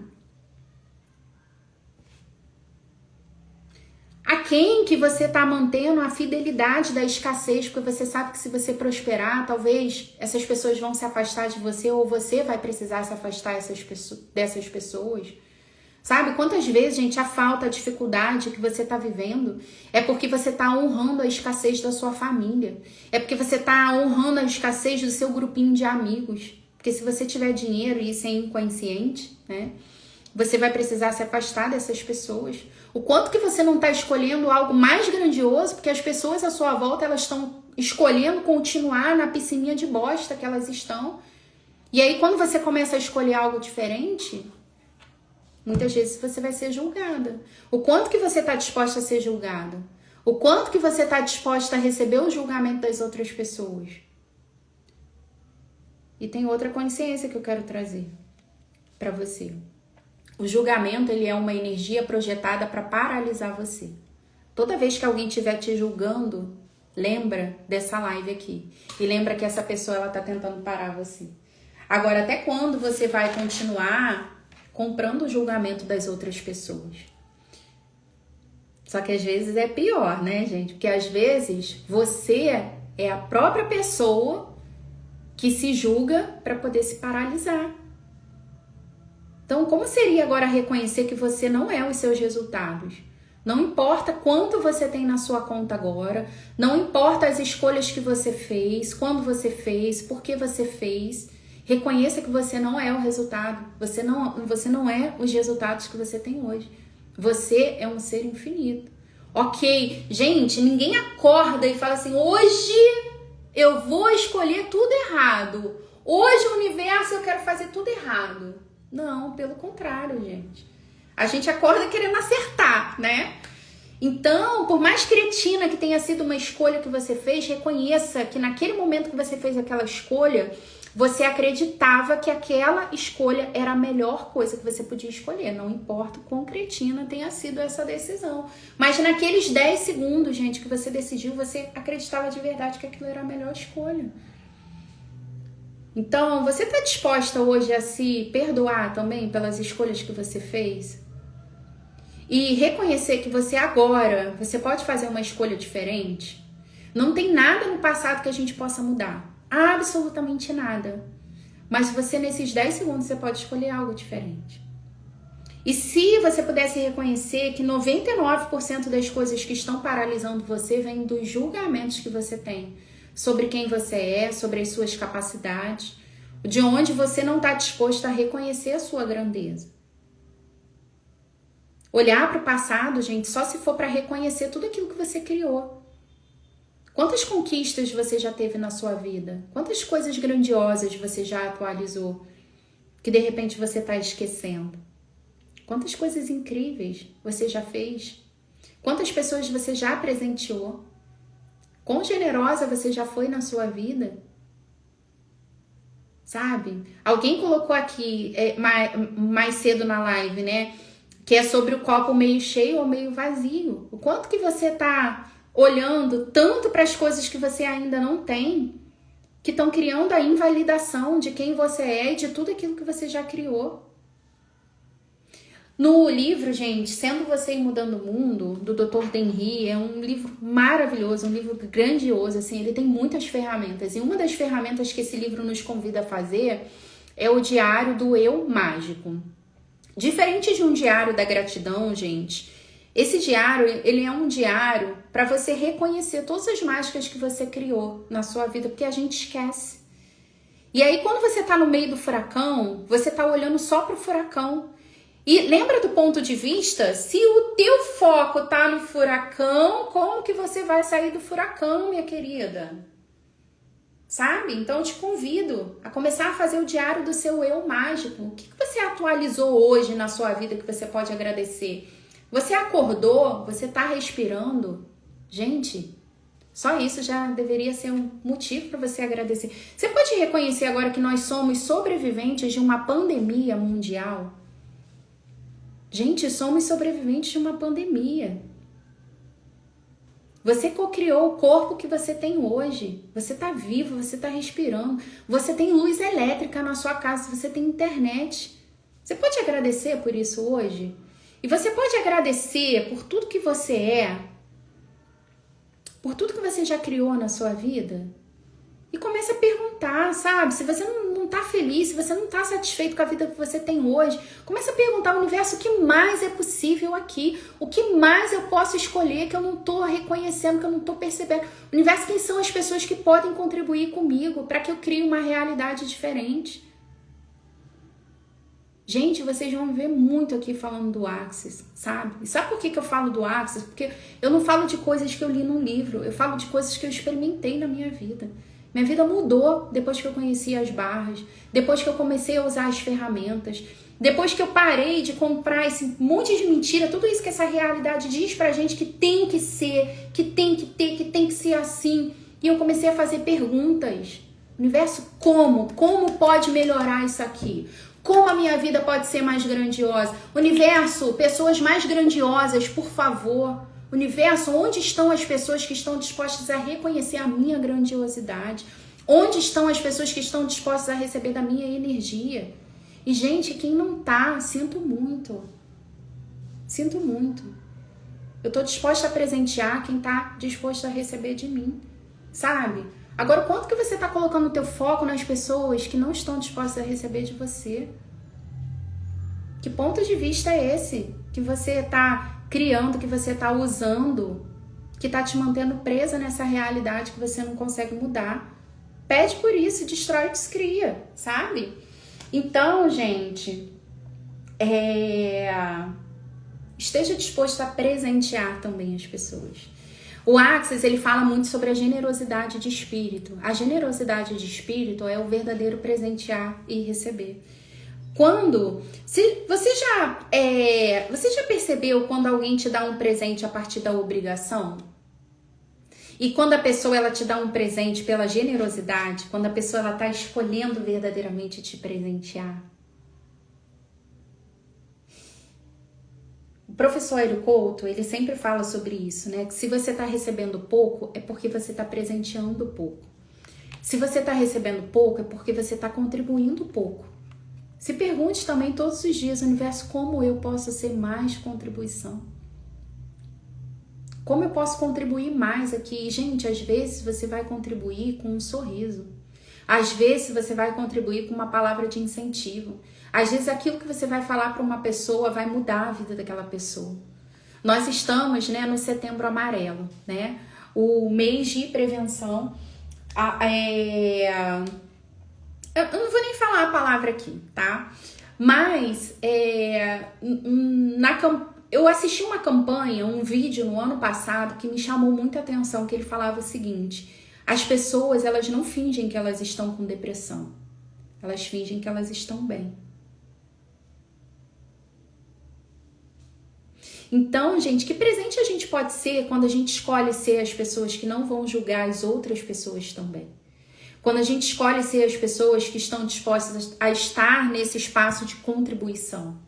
A quem que você está mantendo a fidelidade da escassez, porque você sabe que se você prosperar, talvez essas pessoas vão se afastar de você ou você vai precisar se afastar dessas pessoas. Sabe? Quantas vezes, gente, a falta, a dificuldade que você está vivendo é porque você está honrando a escassez da sua família. É porque você está honrando a escassez do seu grupinho de amigos. Porque se você tiver dinheiro e isso é inconsciente, né? Você vai precisar se afastar dessas pessoas. O quanto que você não está escolhendo algo mais grandioso, porque as pessoas à sua volta, elas estão escolhendo continuar na piscininha de bosta que elas estão. E aí, quando você começa a escolher algo diferente, muitas vezes você vai ser julgada. O quanto que você está disposta a ser julgada? O quanto que você está disposta a receber o julgamento das outras pessoas? E tem outra consciência que eu quero trazer para você. O julgamento, ele é uma energia projetada para paralisar você. Toda vez que alguém estiver te julgando, lembra dessa live aqui. E lembra que essa pessoa, ela está tentando parar você. Agora, até quando você vai continuar comprando o julgamento das outras pessoas? Só que às vezes é pior, né, gente? Porque às vezes você é a própria pessoa que se julga para poder se paralisar. Então, como seria agora reconhecer que você não é os seus resultados? Não importa quanto você tem na sua conta agora, não importa as escolhas que você fez, quando você fez, por que você fez. Reconheça que você não é o resultado. Você não é os resultados que você tem hoje. Você é um ser infinito. Ok, gente, ninguém acorda e fala assim, hoje eu vou escolher tudo errado. Hoje o universo eu quero fazer tudo errado. Não, pelo contrário, gente. A gente acorda querendo acertar, né? Então, por mais cretina que tenha sido uma escolha que você fez, reconheça que naquele momento que você fez aquela escolha, você acreditava que aquela escolha era a melhor coisa que você podia escolher. Não importa o quão cretina tenha sido essa decisão. Mas naqueles 10 segundos, gente, que você decidiu, você acreditava de verdade que aquilo era a melhor escolha. Então, você está disposta hoje a se perdoar também pelas escolhas que você fez? E reconhecer que você pode fazer uma escolha diferente? Não tem nada no passado que a gente possa mudar. Absolutamente nada. Mas você, nesses 10 segundos, você pode escolher algo diferente. E se você pudesse reconhecer que 99% das coisas que estão paralisando você vêm dos julgamentos que você tem sobre quem você é, sobre as suas capacidades, de onde você não está disposto a reconhecer a sua grandeza. Olhar para o passado, gente, só se for para reconhecer tudo aquilo que você criou. Quantas conquistas você já teve na sua vida? Quantas coisas grandiosas você já atualizou que de repente você está esquecendo? Quantas coisas incríveis você já fez? Quantas pessoas você já presenteou? Quão generosa você já foi na sua vida? Sabe? Alguém colocou aqui mais cedo na live, né? Que é sobre o copo meio cheio ou meio vazio. O quanto que você tá olhando tanto para as coisas que você ainda não tem, que estão criando a invalidação de quem você é e de tudo aquilo que você já criou. No livro, gente, Sendo Você e Mudando o Mundo, do Dr. Denry, é um livro maravilhoso, um livro grandioso, assim, ele tem muitas ferramentas. E uma das ferramentas que esse livro nos convida a fazer é o diário do eu mágico. Diferente de um diário da gratidão, gente, Esse diário, ele é um diário para você reconhecer todas as mágicas que você criou na sua vida, porque a gente esquece. E aí, quando você tá no meio do furacão, você tá olhando só pro furacão. E lembra do ponto de vista? Se o teu foco tá no furacão, como que você vai sair do furacão, minha querida? Sabe? Então eu te convido a começar a fazer o diário do seu eu mágico. O que você atualizou hoje na sua vida que você pode agradecer? Você acordou? Você tá respirando? Gente, só isso já deveria ser um motivo para você agradecer. Você pode reconhecer agora que nós somos sobreviventes de uma pandemia mundial? Gente, somos sobreviventes de uma pandemia. Você cocriou o corpo que você tem hoje. Você tá vivo, você tá respirando. Você tem luz elétrica na sua casa, você tem internet. Você pode agradecer por isso hoje? E você pode agradecer por tudo que você é, por tudo que você já criou na sua vida? E começa a perguntar, sabe? Se você não tá feliz, se você não tá satisfeito com a vida que você tem hoje, começa a perguntar ao universo o que mais é possível aqui, o que mais eu posso escolher que eu não tô reconhecendo, que eu não tô percebendo. Universo, quem são as pessoas que podem contribuir comigo para que eu crie uma realidade diferente? Gente, vocês vão ver muito aqui falando do Axis, sabe? E sabe por que eu falo do Axis? Porque eu não falo de coisas que eu li num livro, eu falo de coisas que eu experimentei na minha vida. Minha vida mudou depois que eu conheci as barras, depois que eu comecei a usar as ferramentas, depois que eu parei de comprar esse monte de mentira, tudo isso que essa realidade diz pra gente que tem que ser, que tem que ter, que tem que ser assim. E eu comecei a fazer perguntas. Universo, como? Como pode melhorar isso aqui? Como a minha vida pode ser mais grandiosa? Universo, pessoas mais grandiosas, por favor. Universo, onde estão as pessoas que estão dispostas a reconhecer a minha grandiosidade? Onde estão as pessoas que estão dispostas a receber da minha energia? E, gente, quem não tá, sinto muito. Sinto muito. Eu tô disposta a presentear quem tá disposto a receber de mim, sabe? Agora, quanto que você tá colocando o teu foco nas pessoas que não estão dispostas a receber de você? Que ponto de vista é esse que você tá criando, que você tá usando, que tá te mantendo presa nessa realidade que você não consegue mudar? Pede por isso, destrói e descria, sabe? Então, gente, esteja disposto a presentear também as pessoas. O Axis, ele fala muito sobre a generosidade de espírito. A generosidade de espírito é o verdadeiro presentear e receber. Você já percebeu quando alguém te dá um presente a partir da obrigação? E quando a pessoa ela te dá um presente pela generosidade, quando a pessoa ela tá escolhendo verdadeiramente te presentear? O professor Hélio Couto, ele sempre fala sobre isso, né? Que se você tá recebendo pouco, é porque você tá presenteando pouco. Se você tá recebendo pouco, é porque você tá contribuindo pouco. Se pergunte também todos os dias, universo, como eu posso ser mais contribuição? Como eu posso contribuir mais aqui? Gente, às vezes você vai contribuir com um sorriso. Às vezes você vai contribuir com uma palavra de incentivo. Às vezes aquilo que você vai falar para uma pessoa vai mudar a vida daquela pessoa. Nós estamos, né, no Setembro Amarelo, né? O mês de prevenção. Eu não vou nem falar a palavra aqui, tá? Mas eu assisti uma campanha, um vídeo no ano passado que me chamou muita atenção, que ele falava o seguinte: as pessoas, elas não fingem que elas estão com depressão. Elas fingem que elas estão bem. Então, gente, que presente a gente pode ser quando a gente escolhe ser as pessoas que não vão julgar as outras pessoas também? Quando a gente escolhe ser as pessoas que estão dispostas a estar nesse espaço de contribuição.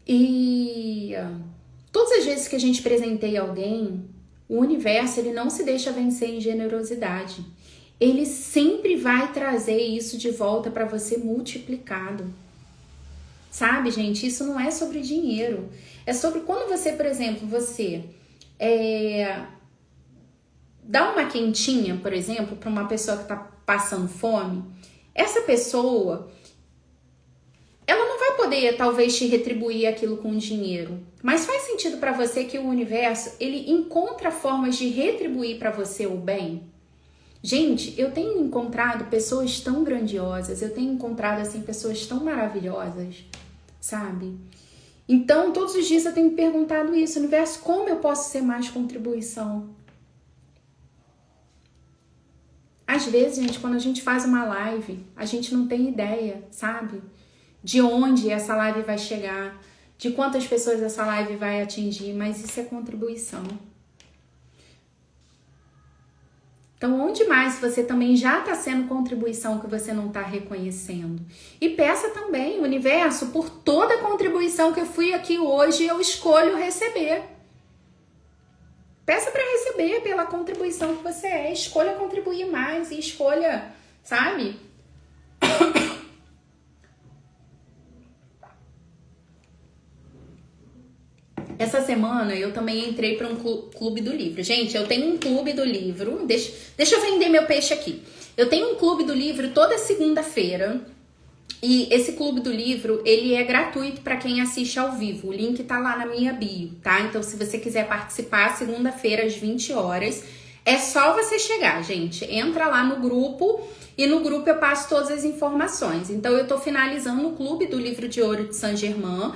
E todas as vezes que a gente presenteia alguém, o universo ele não se deixa vencer em generosidade. Ele sempre vai trazer isso de volta para você multiplicado. Sabe, gente? Isso não é sobre dinheiro. É sobre quando você, por exemplo, você dá uma quentinha, por exemplo, para uma pessoa que está passando fome. Essa pessoa, ela não vai poder talvez te retribuir aquilo com dinheiro, mas faz sentido para você que o universo, ele encontra formas de retribuir para você o bem? Gente, eu tenho encontrado pessoas tão grandiosas, eu tenho encontrado assim pessoas tão maravilhosas, sabe? Então, todos os dias eu tenho me perguntado isso, universo, como eu posso ser mais contribuição? Às vezes, gente, quando a gente faz uma live, a gente não tem ideia, sabe? De onde essa live vai chegar, de quantas pessoas essa live vai atingir, mas isso é contribuição. Então, onde mais você também já está sendo contribuição que você não está reconhecendo? E peça também, universo, por toda a contribuição que eu fui aqui hoje, eu escolho receber. Peça para receber pela contribuição que você é. Escolha contribuir mais e escolha, sabe? Essa semana eu também entrei para um clube do livro. Gente, eu tenho um clube do livro. Deixa eu vender meu peixe aqui. Eu tenho um clube do livro toda segunda-feira. E esse clube do livro, ele é gratuito para quem assiste ao vivo. O link tá lá na minha bio, tá? Então, se você quiser participar, segunda-feira às 20 horas, é só você chegar, gente. Entra lá no grupo e no grupo eu passo todas as informações. Então, eu tô finalizando o clube do livro de ouro de Saint-Germain.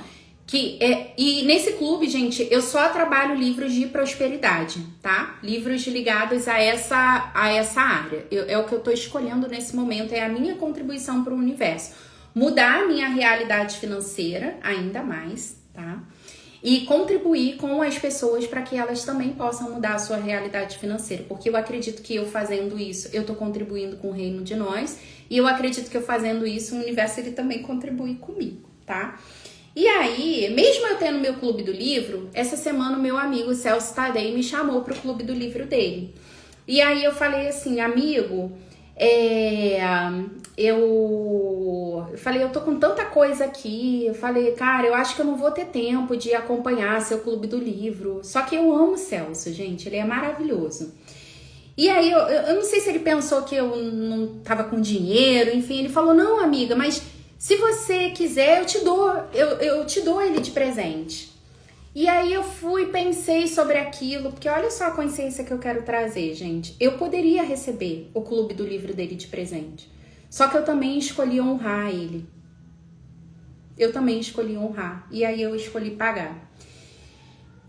E nesse clube, gente, eu só trabalho livros de prosperidade, tá? Livros ligados a essa área. É o que eu tô escolhendo nesse momento, é a minha contribuição para o universo. Mudar a minha realidade financeira ainda mais, tá? E contribuir com as pessoas para que elas também possam mudar a sua realidade financeira. Porque eu acredito que eu fazendo isso, eu tô contribuindo com o reino de nós. E eu acredito que eu fazendo isso, o universo ele também contribui comigo, tá? E aí, mesmo eu tendo meu clube do livro, essa semana o meu amigo Celso Tadei me chamou pro clube do livro dele. E aí eu falei assim, amigo, eu falei, eu tô com tanta coisa aqui. Eu falei, cara, eu acho que eu não vou ter tempo de acompanhar seu clube do livro. Só que eu amo o Celso, gente, ele é maravilhoso. E aí, eu não sei se ele pensou que eu não tava com dinheiro, enfim, ele falou, não, amiga, mas se você quiser, eu te dou ele de presente. E aí eu pensei sobre aquilo, porque olha só a consciência que eu quero trazer, gente. Eu poderia receber o clube do livro dele de presente. Só que eu também escolhi honrar ele. Eu também escolhi honrar. E aí eu escolhi pagar.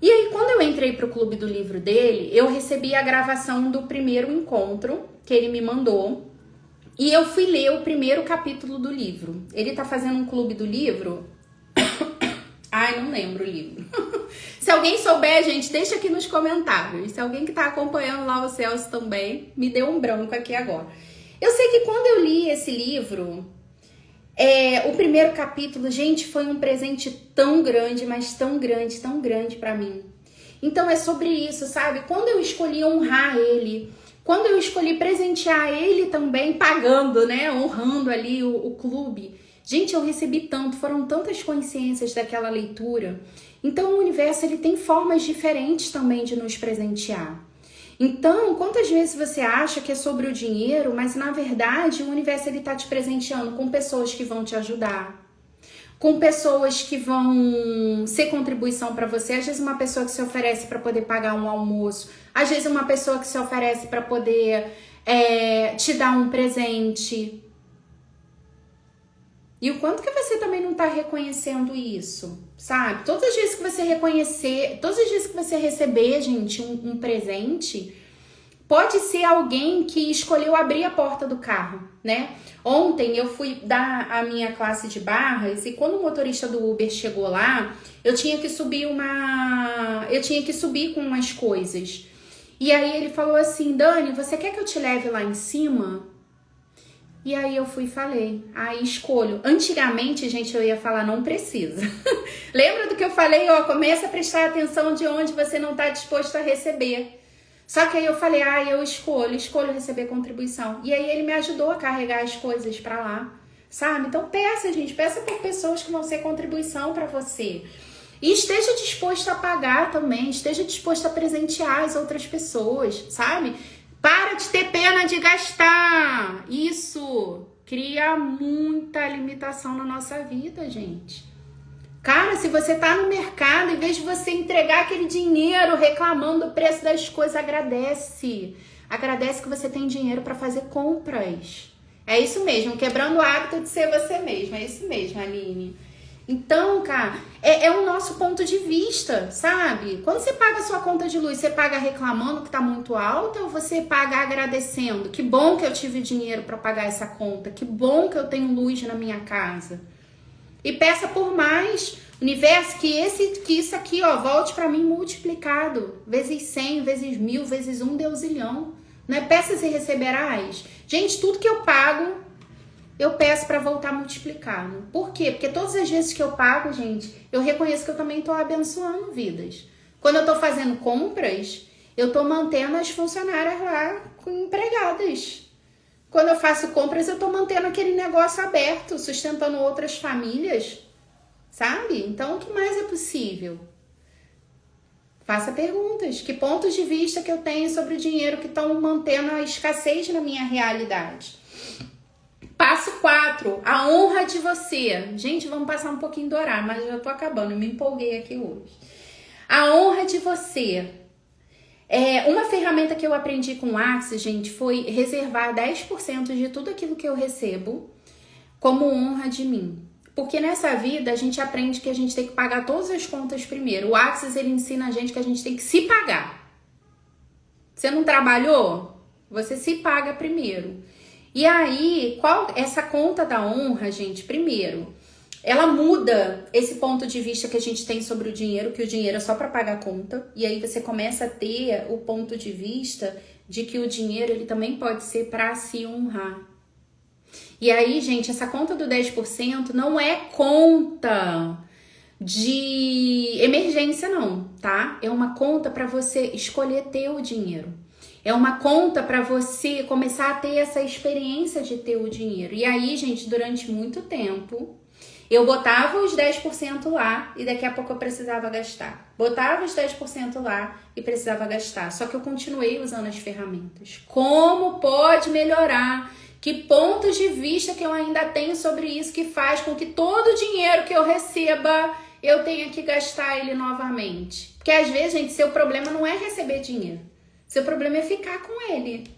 E aí quando eu entrei pro clube do livro dele, eu recebi a gravação do primeiro encontro que ele me mandou. E eu fui ler o primeiro capítulo do livro. Ele tá fazendo um clube do livro. Ai, não lembro o livro. Se alguém souber, gente, deixa aqui nos comentários. Se alguém que tá acompanhando lá o Celso também, me deu um branco aqui agora. Eu sei que quando eu li esse livro, o primeiro capítulo, gente, foi um presente tão grande, mas tão grande pra mim. Então é sobre isso, sabe? Quando eu escolhi honrar ele, quando eu escolhi presentear ele também, pagando, né? Honrando ali o clube. Gente, eu recebi tanto, foram tantas consciências daquela leitura. Então, o universo, ele tem formas diferentes também de nos presentear. Então, quantas vezes você acha que é sobre o dinheiro, mas na verdade, o universo, ele tá te presenteando com pessoas que vão te ajudar. Com pessoas que vão ser contribuição para você. Às vezes uma pessoa que se oferece para poder pagar um almoço. Às vezes uma pessoa que se oferece para poder te dar um presente. E o quanto que você também não está reconhecendo isso, sabe? Todas as vezes que você reconhecer, todas as vezes que você receber, gente, um presente, pode ser alguém que escolheu abrir a porta do carro, né? Ontem eu fui dar a minha classe de barras e quando o motorista do Uber chegou lá, eu tinha que subir com umas coisas. E aí ele falou assim, Dani, você quer que eu te leve lá em cima? E aí eu fui e falei, escolho. Antigamente, gente, eu ia falar, não precisa. Lembra do que eu falei? Começa a prestar atenção de onde você não está disposto a receber. Só que aí eu falei, eu escolho receber contribuição. E aí ele me ajudou a carregar as coisas pra lá, sabe? Então peça, gente, peça por pessoas que vão ser contribuição pra você. E esteja disposto a pagar também, esteja disposto a presentear as outras pessoas, sabe? Para de ter pena de gastar. Isso cria muita limitação na nossa vida, gente. Cara, se você tá no mercado, em vez de você entregar aquele dinheiro reclamando do preço das coisas, agradece. Agradece que você tem dinheiro para fazer compras. É isso mesmo, quebrando o hábito de ser você mesmo. É isso mesmo, Aline. Então, cara, é o nosso ponto de vista, sabe? Quando você paga a sua conta de luz, você paga reclamando que tá muito alta ou você paga agradecendo? Que bom que eu tive dinheiro para pagar essa conta. Que bom que eu tenho luz na minha casa. E peça por mais, universo, que isso aqui, ó, volte para mim multiplicado. Vezes 100, vezes 1000, vezes 1, deusilhão. Não é peças e receberás? Gente, tudo que eu pago, eu peço para voltar multiplicado. Por quê? Porque todas as vezes que eu pago, gente, eu reconheço que eu também tô abençoando vidas. Quando eu tô fazendo compras, eu tô mantendo as funcionárias lá empregadas. Quando eu faço compras, eu tô mantendo aquele negócio aberto, sustentando outras famílias, sabe? Então, o que mais é possível? Faça perguntas. Que pontos de vista que eu tenho sobre o dinheiro que estão mantendo a escassez na minha realidade? Passo 4, a honra de você. Gente, vamos passar um pouquinho do horário, mas eu já tô acabando, eu me empolguei aqui hoje. A honra de você. Uma ferramenta que eu aprendi com o Axis, gente, foi reservar 10% de tudo aquilo que eu recebo como honra de mim. Porque nessa vida a gente aprende que a gente tem que pagar todas as contas primeiro. O Axis, ele ensina a gente que a gente tem que se pagar. Você não trabalhou? Você se paga primeiro. E aí, essa conta da honra, gente, primeiro, ela muda esse ponto de vista que a gente tem sobre o dinheiro, que o dinheiro é só para pagar a conta. E aí você começa a ter o ponto de vista de que o dinheiro ele também pode ser para se honrar. E aí, gente, essa conta do 10% não é conta de emergência não, tá? É uma conta para você escolher ter o dinheiro. É uma conta para você começar a ter essa experiência de ter o dinheiro. E aí, gente, durante muito tempo, eu botava os 10% lá e daqui a pouco eu precisava gastar. Botava os 10% lá e precisava gastar. Só que eu continuei usando as ferramentas. Como pode melhorar? Que pontos de vista que eu ainda tenho sobre isso que faz com que todo o dinheiro que eu receba, eu tenha que gastar ele novamente? Porque às vezes, gente, seu problema não é receber dinheiro. Seu problema é ficar com ele,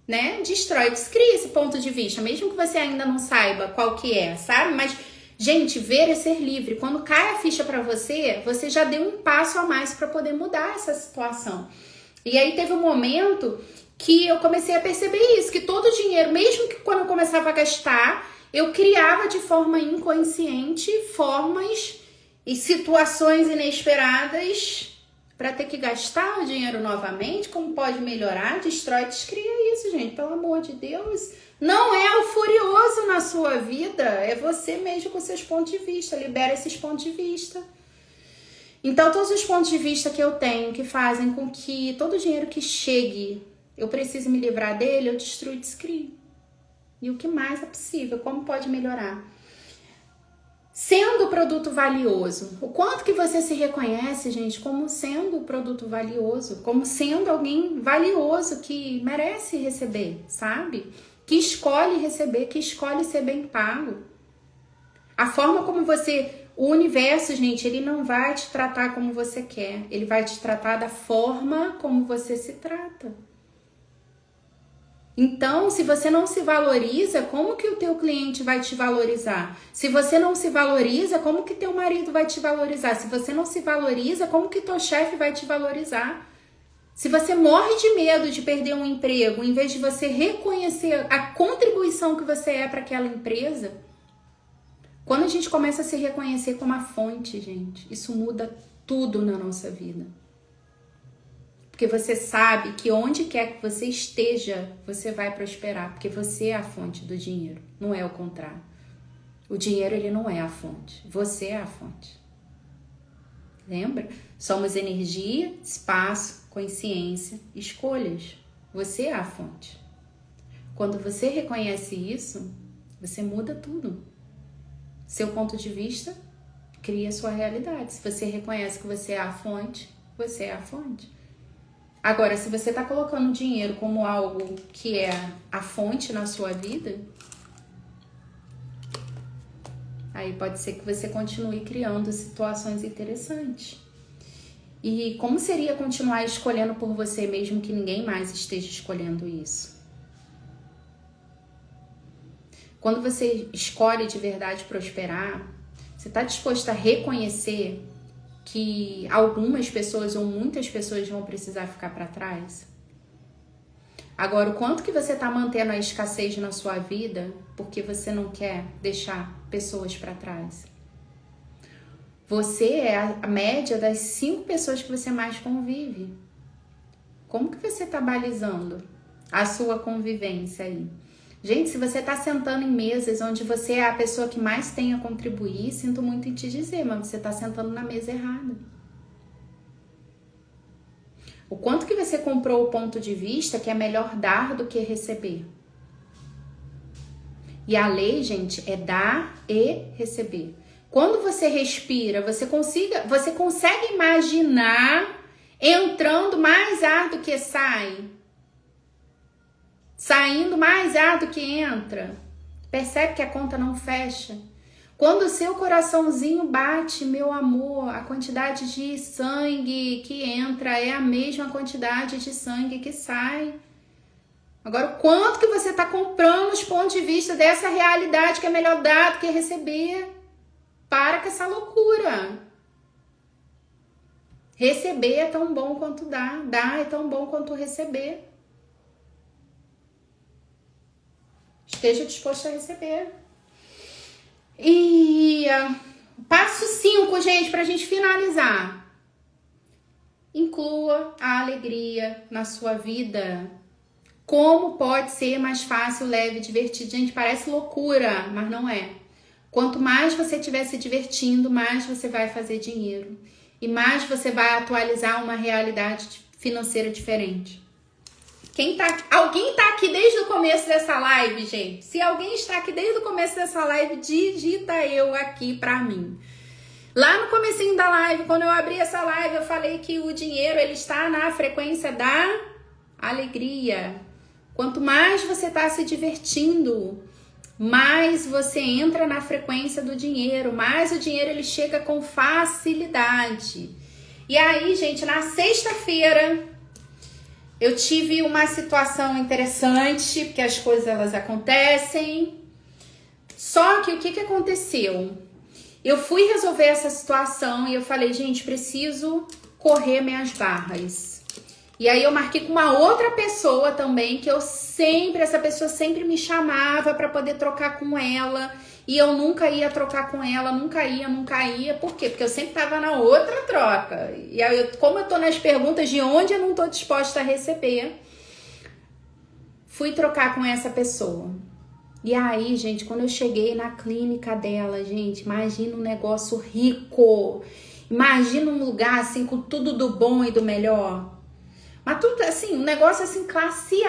né? Destrói, descria esse ponto de vista, mesmo que você ainda não saiba qual que é, sabe? Mas, gente, ver é ser livre. Quando cai a ficha pra você, você já deu um passo a mais pra poder mudar essa situação. E aí teve um momento que eu comecei a perceber isso, que todo o dinheiro, mesmo que quando eu começava a gastar, eu criava de forma inconsciente formas e situações inesperadas para ter que gastar o dinheiro novamente. Como pode melhorar? Destrói, descria isso, gente, pelo amor de Deus. Não é o furioso na sua vida, é você mesmo com seus pontos de vista. Libera esses pontos de vista. Então, todos os pontos de vista que eu tenho que fazem com que todo o dinheiro que chegue, eu preciso me livrar dele, eu destruo e descrio. E o que mais é possível? Como pode melhorar? Sendo produto valioso, o quanto que você se reconhece, gente, como sendo produto valioso, como sendo alguém valioso que merece receber, sabe? Que escolhe receber, que escolhe ser bem pago. A forma como o universo, gente, ele não vai te tratar como você quer, ele vai te tratar da forma como você se trata. Então, se você não se valoriza, como que o teu cliente vai te valorizar? Se você não se valoriza, como que teu marido vai te valorizar? Se você não se valoriza, como que teu chefe vai te valorizar? Se você morre de medo de perder um emprego, em vez de você reconhecer a contribuição que você é para aquela empresa, quando a gente começa a se reconhecer como a fonte, gente, isso muda tudo na nossa vida. Porque você sabe que onde quer que você esteja, você vai prosperar. Porque você é a fonte do dinheiro, não é o contrário. O dinheiro, ele não é a fonte. Você é a fonte. Lembra? Somos energia, espaço, consciência, escolhas. Você é a fonte. Quando você reconhece isso, você muda tudo. Seu ponto de vista cria a sua realidade. Se você reconhece que você é a fonte, você é a fonte. Agora, se você está colocando dinheiro como algo que é a fonte na sua vida, aí pode ser que você continue criando situações interessantes. E como seria continuar escolhendo por você, mesmo que ninguém mais esteja escolhendo isso? Quando você escolhe de verdade prosperar, você está disposto a reconhecer que algumas pessoas ou muitas pessoas vão precisar ficar para trás? Agora, o quanto que você está mantendo a escassez na sua vida porque você não quer deixar pessoas para trás? Você é a média das 5 pessoas que você mais convive. Como que você está balizando a sua convivência aí? Gente, se você está sentando em mesas onde você é a pessoa que mais tem a contribuir, sinto muito em te dizer, mas você está sentando na mesa errada. O quanto que você comprou o ponto de vista que é melhor dar do que receber. E a lei, gente, é dar e receber. Quando você respira, você consegue imaginar entrando mais ar do que sai? Saindo mais ar do que entra? Percebe que a conta não fecha? Quando o seu coraçãozinho bate, meu amor, a quantidade de sangue que entra é a mesma quantidade de sangue que sai. Agora, o quanto que você está comprando os pontos de vista dessa realidade que é melhor dar do que receber? Para com essa loucura. Receber é tão bom quanto dar. Dar é tão bom quanto receber. Esteja disposto a receber. E passo 5, gente, pra gente finalizar. Inclua a alegria na sua vida. Como pode ser mais fácil, leve, divertido? Gente, parece loucura, mas não é. Quanto mais você estiver se divertindo, mais você vai fazer dinheiro. E mais você vai atualizar uma realidade financeira diferente. Alguém tá aqui desde o começo dessa live, gente? Se alguém está aqui desde o começo dessa live, digita eu aqui pra mim. Lá no comecinho da live, quando eu abri essa live, eu falei que o dinheiro, ele está na frequência da alegria. Quanto mais você tá se divertindo, mais você entra na frequência do dinheiro, mais o dinheiro ele chega com facilidade. E aí, gente, na sexta-feira eu tive uma situação interessante, porque as coisas elas acontecem. Só que o que aconteceu? Eu fui resolver essa situação e eu falei, gente, preciso correr minhas barras. E aí eu marquei com uma outra pessoa também, que essa pessoa sempre me chamava para poder trocar com ela. E eu nunca ia trocar com ela, nunca ia. Por quê? Porque eu sempre tava na outra troca. E aí, como eu tô nas perguntas de onde eu não tô disposta a receber, fui trocar com essa pessoa. E aí, gente, quando eu cheguei na clínica dela, gente, imagina um negócio rico. Imagina um lugar, assim, com tudo do bom e do melhor. Mas tudo, assim, um negócio, assim, classe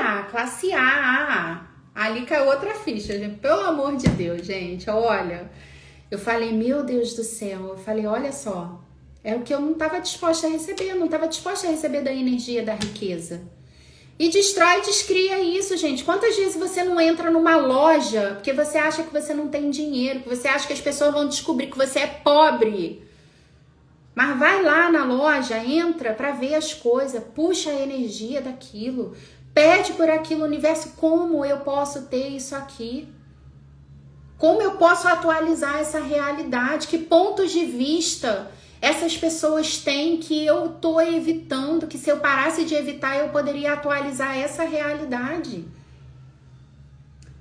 A. Ali caiu outra ficha, gente. Pelo amor de Deus, gente, olha. Eu falei, meu Deus do céu. Eu falei, olha só. É o que eu não estava disposta a receber. Eu não estava disposta a receber da energia da riqueza. E destrói e descria isso, gente. Quantas vezes você não entra numa loja porque você acha que você não tem dinheiro, que você acha que as pessoas vão descobrir que você é pobre? Mas vai lá na loja, entra para ver as coisas, puxa a energia daquilo. Pede por aquilo, universo, como eu posso ter isso aqui? Como eu posso atualizar essa realidade? Que pontos de vista essas pessoas têm que eu tô evitando, que se eu parasse de evitar, eu poderia atualizar essa realidade?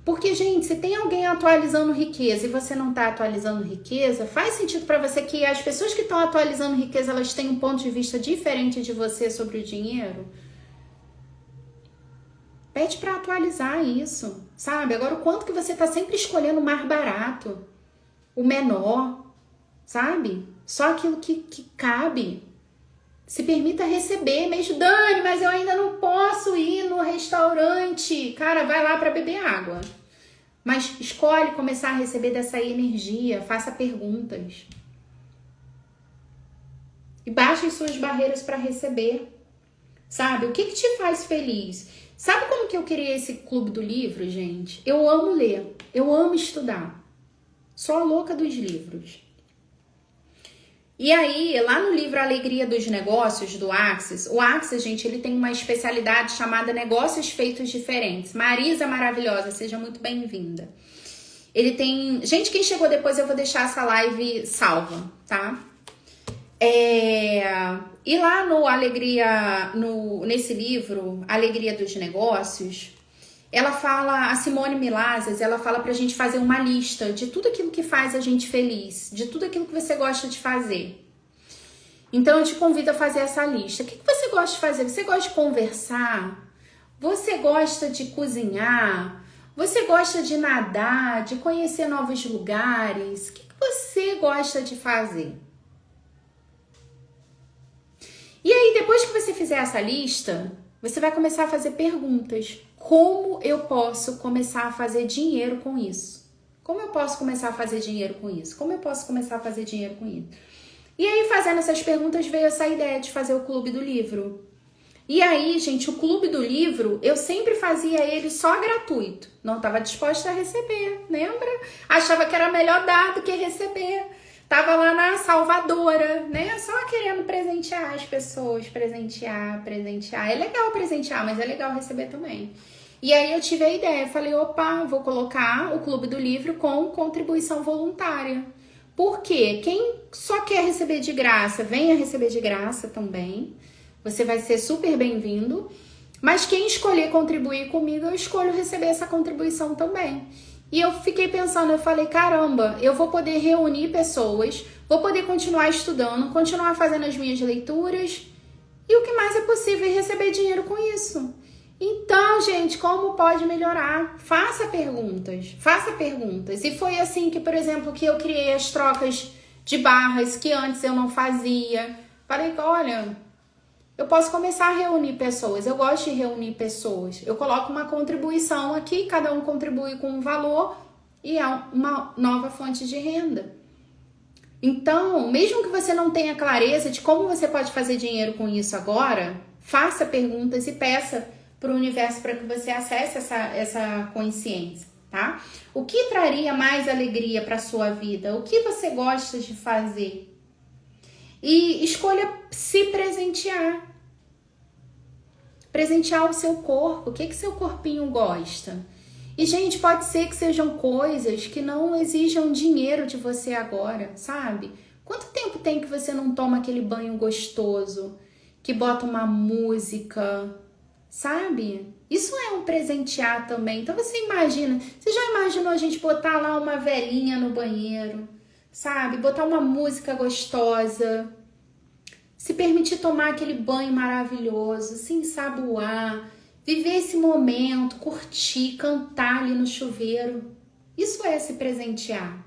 Porque, gente, se tem alguém atualizando riqueza e você não tá atualizando riqueza, faz sentido para você que as pessoas que estão atualizando riqueza, elas têm um ponto de vista diferente de você sobre o dinheiro? Pede para atualizar isso, sabe? Agora, o quanto que você tá sempre escolhendo o mais barato, o menor, sabe? Só aquilo que cabe. Se permita receber, mesmo, Dani, mas eu ainda não posso ir no restaurante. Cara, vai lá para beber água. Mas escolhe começar a receber dessa energia, faça perguntas. E baixe suas barreiras para receber. Sabe? O que te faz feliz? Sabe como que eu criei esse clube do livro, gente? Eu amo ler, eu amo estudar. Sou a louca dos livros. E aí, lá no livro Alegria dos Negócios, do Axis, o Axis, gente, ele tem uma especialidade chamada Negócios Feitos Diferentes. Marisa maravilhosa, seja muito bem-vinda. Ele tem... Gente, quem chegou depois, eu vou deixar essa live salva, tá? E lá no nesse livro, Alegria dos Negócios, ela fala, a Simone Milazes, ela fala pra gente fazer uma lista de tudo aquilo que faz a gente feliz, de tudo aquilo que você gosta de fazer. Então eu te convido a fazer essa lista. O que você gosta de fazer? Você gosta de conversar? Você gosta de cozinhar? Você gosta de nadar, de conhecer novos lugares? O que você gosta de fazer? E aí, depois que você fizer essa lista, você vai começar a fazer perguntas. Como eu posso começar a fazer dinheiro com isso? Como eu posso começar a fazer dinheiro com isso? Como eu posso começar a fazer dinheiro com isso? E aí, fazendo essas perguntas, veio essa ideia de fazer o Clube do Livro. E aí, gente, o Clube do Livro, eu sempre fazia ele só gratuito. Não estava disposta a receber, lembra? Achava que era melhor dar do que receber. Tava lá na salvadora, né? Só querendo presentear as pessoas, presentear. É legal presentear, mas é legal receber também. E aí eu tive a ideia, falei, opa, vou colocar o Clube do Livro com contribuição voluntária. Por quê? Quem só quer receber de graça, venha receber de graça também. Você vai ser super bem-vindo. Mas quem escolher contribuir comigo, eu escolho receber essa contribuição também. E eu fiquei pensando, eu falei, caramba, eu vou poder reunir pessoas, vou poder continuar estudando, continuar fazendo as minhas leituras, e o que mais é possível é receber dinheiro com isso. Então, gente, como pode melhorar? Faça perguntas. E foi assim que, por exemplo, que eu criei as trocas de barras que antes eu não fazia. Falei, olha, eu posso começar a reunir pessoas, eu gosto de reunir pessoas. Eu coloco uma contribuição aqui, cada um contribui com um valor e é uma nova fonte de renda. Então, mesmo que você não tenha clareza de como você pode fazer dinheiro com isso agora, faça perguntas e peça para o universo para que você acesse essa consciência, tá? O que traria mais alegria para a sua vida? O que você gosta de fazer? E escolha se presentear. Presentear o seu corpo. O que seu corpinho gosta? E, gente, pode ser que sejam coisas que não exijam dinheiro de você agora, sabe? Quanto tempo tem que você não toma aquele banho gostoso? Que bota uma música, sabe? Isso é um presentear também. Então você imagina, você já imaginou a gente botar lá uma velhinha no banheiro, sabe? Botar uma música gostosa, se permitir tomar aquele banho maravilhoso, se ensaboar, viver esse momento, curtir, cantar ali no chuveiro. Isso é se presentear.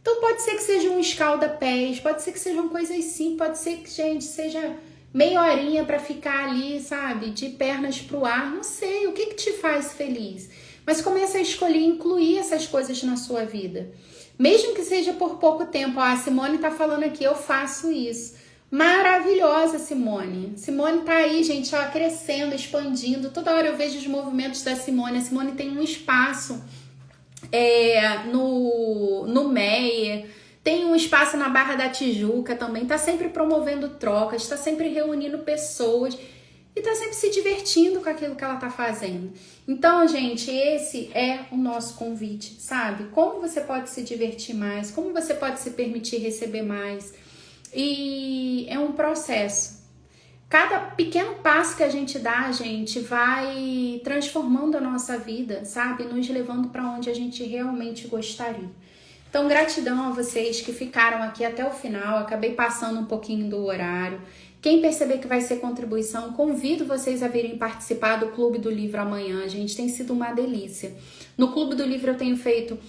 Então pode ser que seja um escalda-pés, pode ser que sejam coisas simples, pode ser que, gente, seja meia horinha para ficar ali, sabe, de pernas pro ar, não sei, o que te faz feliz? Mas comece a escolher incluir essas coisas na sua vida. Mesmo que seja por pouco tempo. A Simone tá falando aqui, eu faço isso. Maravilhosa, Simone. Simone tá aí, gente, ó, crescendo, expandindo. Toda hora eu vejo os movimentos da Simone. A Simone tem um espaço no Meia. Tem um espaço na Barra da Tijuca também, tá sempre promovendo trocas, tá sempre reunindo pessoas e tá sempre se divertindo com aquilo que ela tá fazendo. Então, gente, esse é o nosso convite, sabe? Como você pode se divertir mais, como você pode se permitir receber mais. E é um processo. Cada pequeno passo que a gente dá, gente, vai transformando a nossa vida, sabe? Nos levando para onde a gente realmente gostaria. Então, gratidão a vocês que ficaram aqui até o final. Acabei passando um pouquinho do horário. Quem perceber que vai ser contribuição, convido vocês a virem participar do Clube do Livro amanhã. Gente, tem sido uma delícia. No Clube do Livro eu tenho feito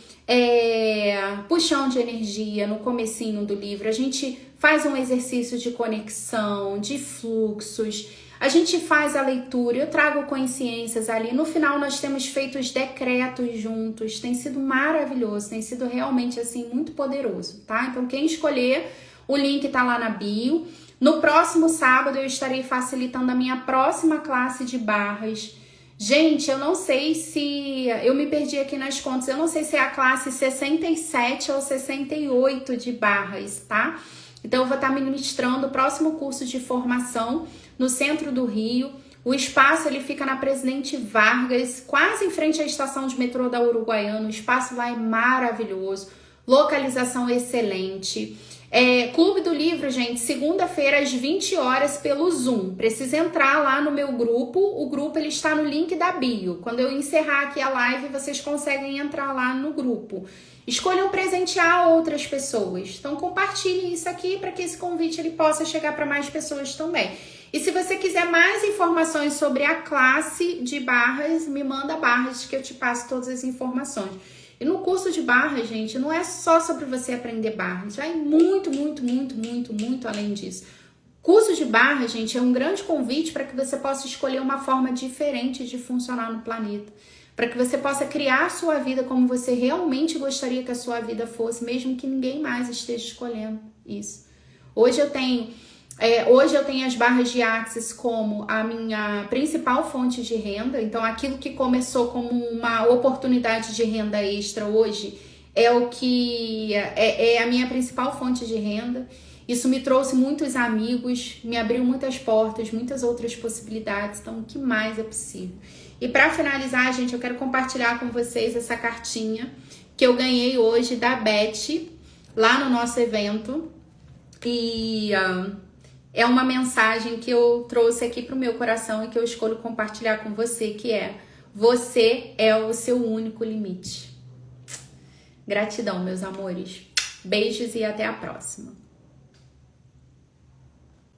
puxão de energia no comecinho do livro. A gente faz um exercício de conexão, de fluxos. A gente faz a leitura, eu trago consciências ali. No final nós temos feito os decretos juntos. Tem sido maravilhoso, tem sido realmente assim muito poderoso, tá? Então quem escolher, o link tá lá na bio. No próximo sábado eu estarei facilitando a minha próxima classe de barras Gente, eu não sei se... Eu me perdi aqui nas contas. Eu não sei se é a classe 67 ou 68 de barras, tá? Então, eu vou estar ministrando o próximo curso de formação no centro do Rio. O espaço, ele fica na Presidente Vargas, quase em frente à estação de metrô da Uruguaiana. O espaço lá é maravilhoso. Localização excelente. Clube do Livro, gente, segunda-feira às 20 horas pelo Zoom. Precisa entrar lá no meu grupo. O grupo ele está no link da bio. Quando eu encerrar aqui a live, vocês conseguem entrar lá no grupo. Escolham presentear outras pessoas. Então compartilhem isso aqui para que esse convite ele possa chegar para mais pessoas também. E se você quiser mais informações sobre a classe de barras, me manda barras que eu te passo todas as informações. E no curso de barras, gente, não é só sobre você aprender barras, vai muito, muito, muito, muito, muito além disso. Curso de barras, gente, é um grande convite para que você possa escolher uma forma diferente de funcionar no planeta. Para que você possa criar a sua vida como você realmente gostaria que a sua vida fosse, mesmo que ninguém mais esteja escolhendo isso. Hoje eu tenho as barras de Axis como a minha principal fonte de renda. Então, aquilo que começou como uma oportunidade de renda extra hoje é o que é a minha principal fonte de renda. Isso me trouxe muitos amigos, me abriu muitas portas, muitas outras possibilidades. Então, o que mais é possível? E para finalizar, gente, eu quero compartilhar com vocês essa cartinha que eu ganhei hoje da Beth, lá no nosso evento. E... é uma mensagem que eu trouxe aqui pro meu coração e que eu escolho compartilhar com você, que é: você é o seu único limite. Gratidão, meus amores. Beijos e até a próxima.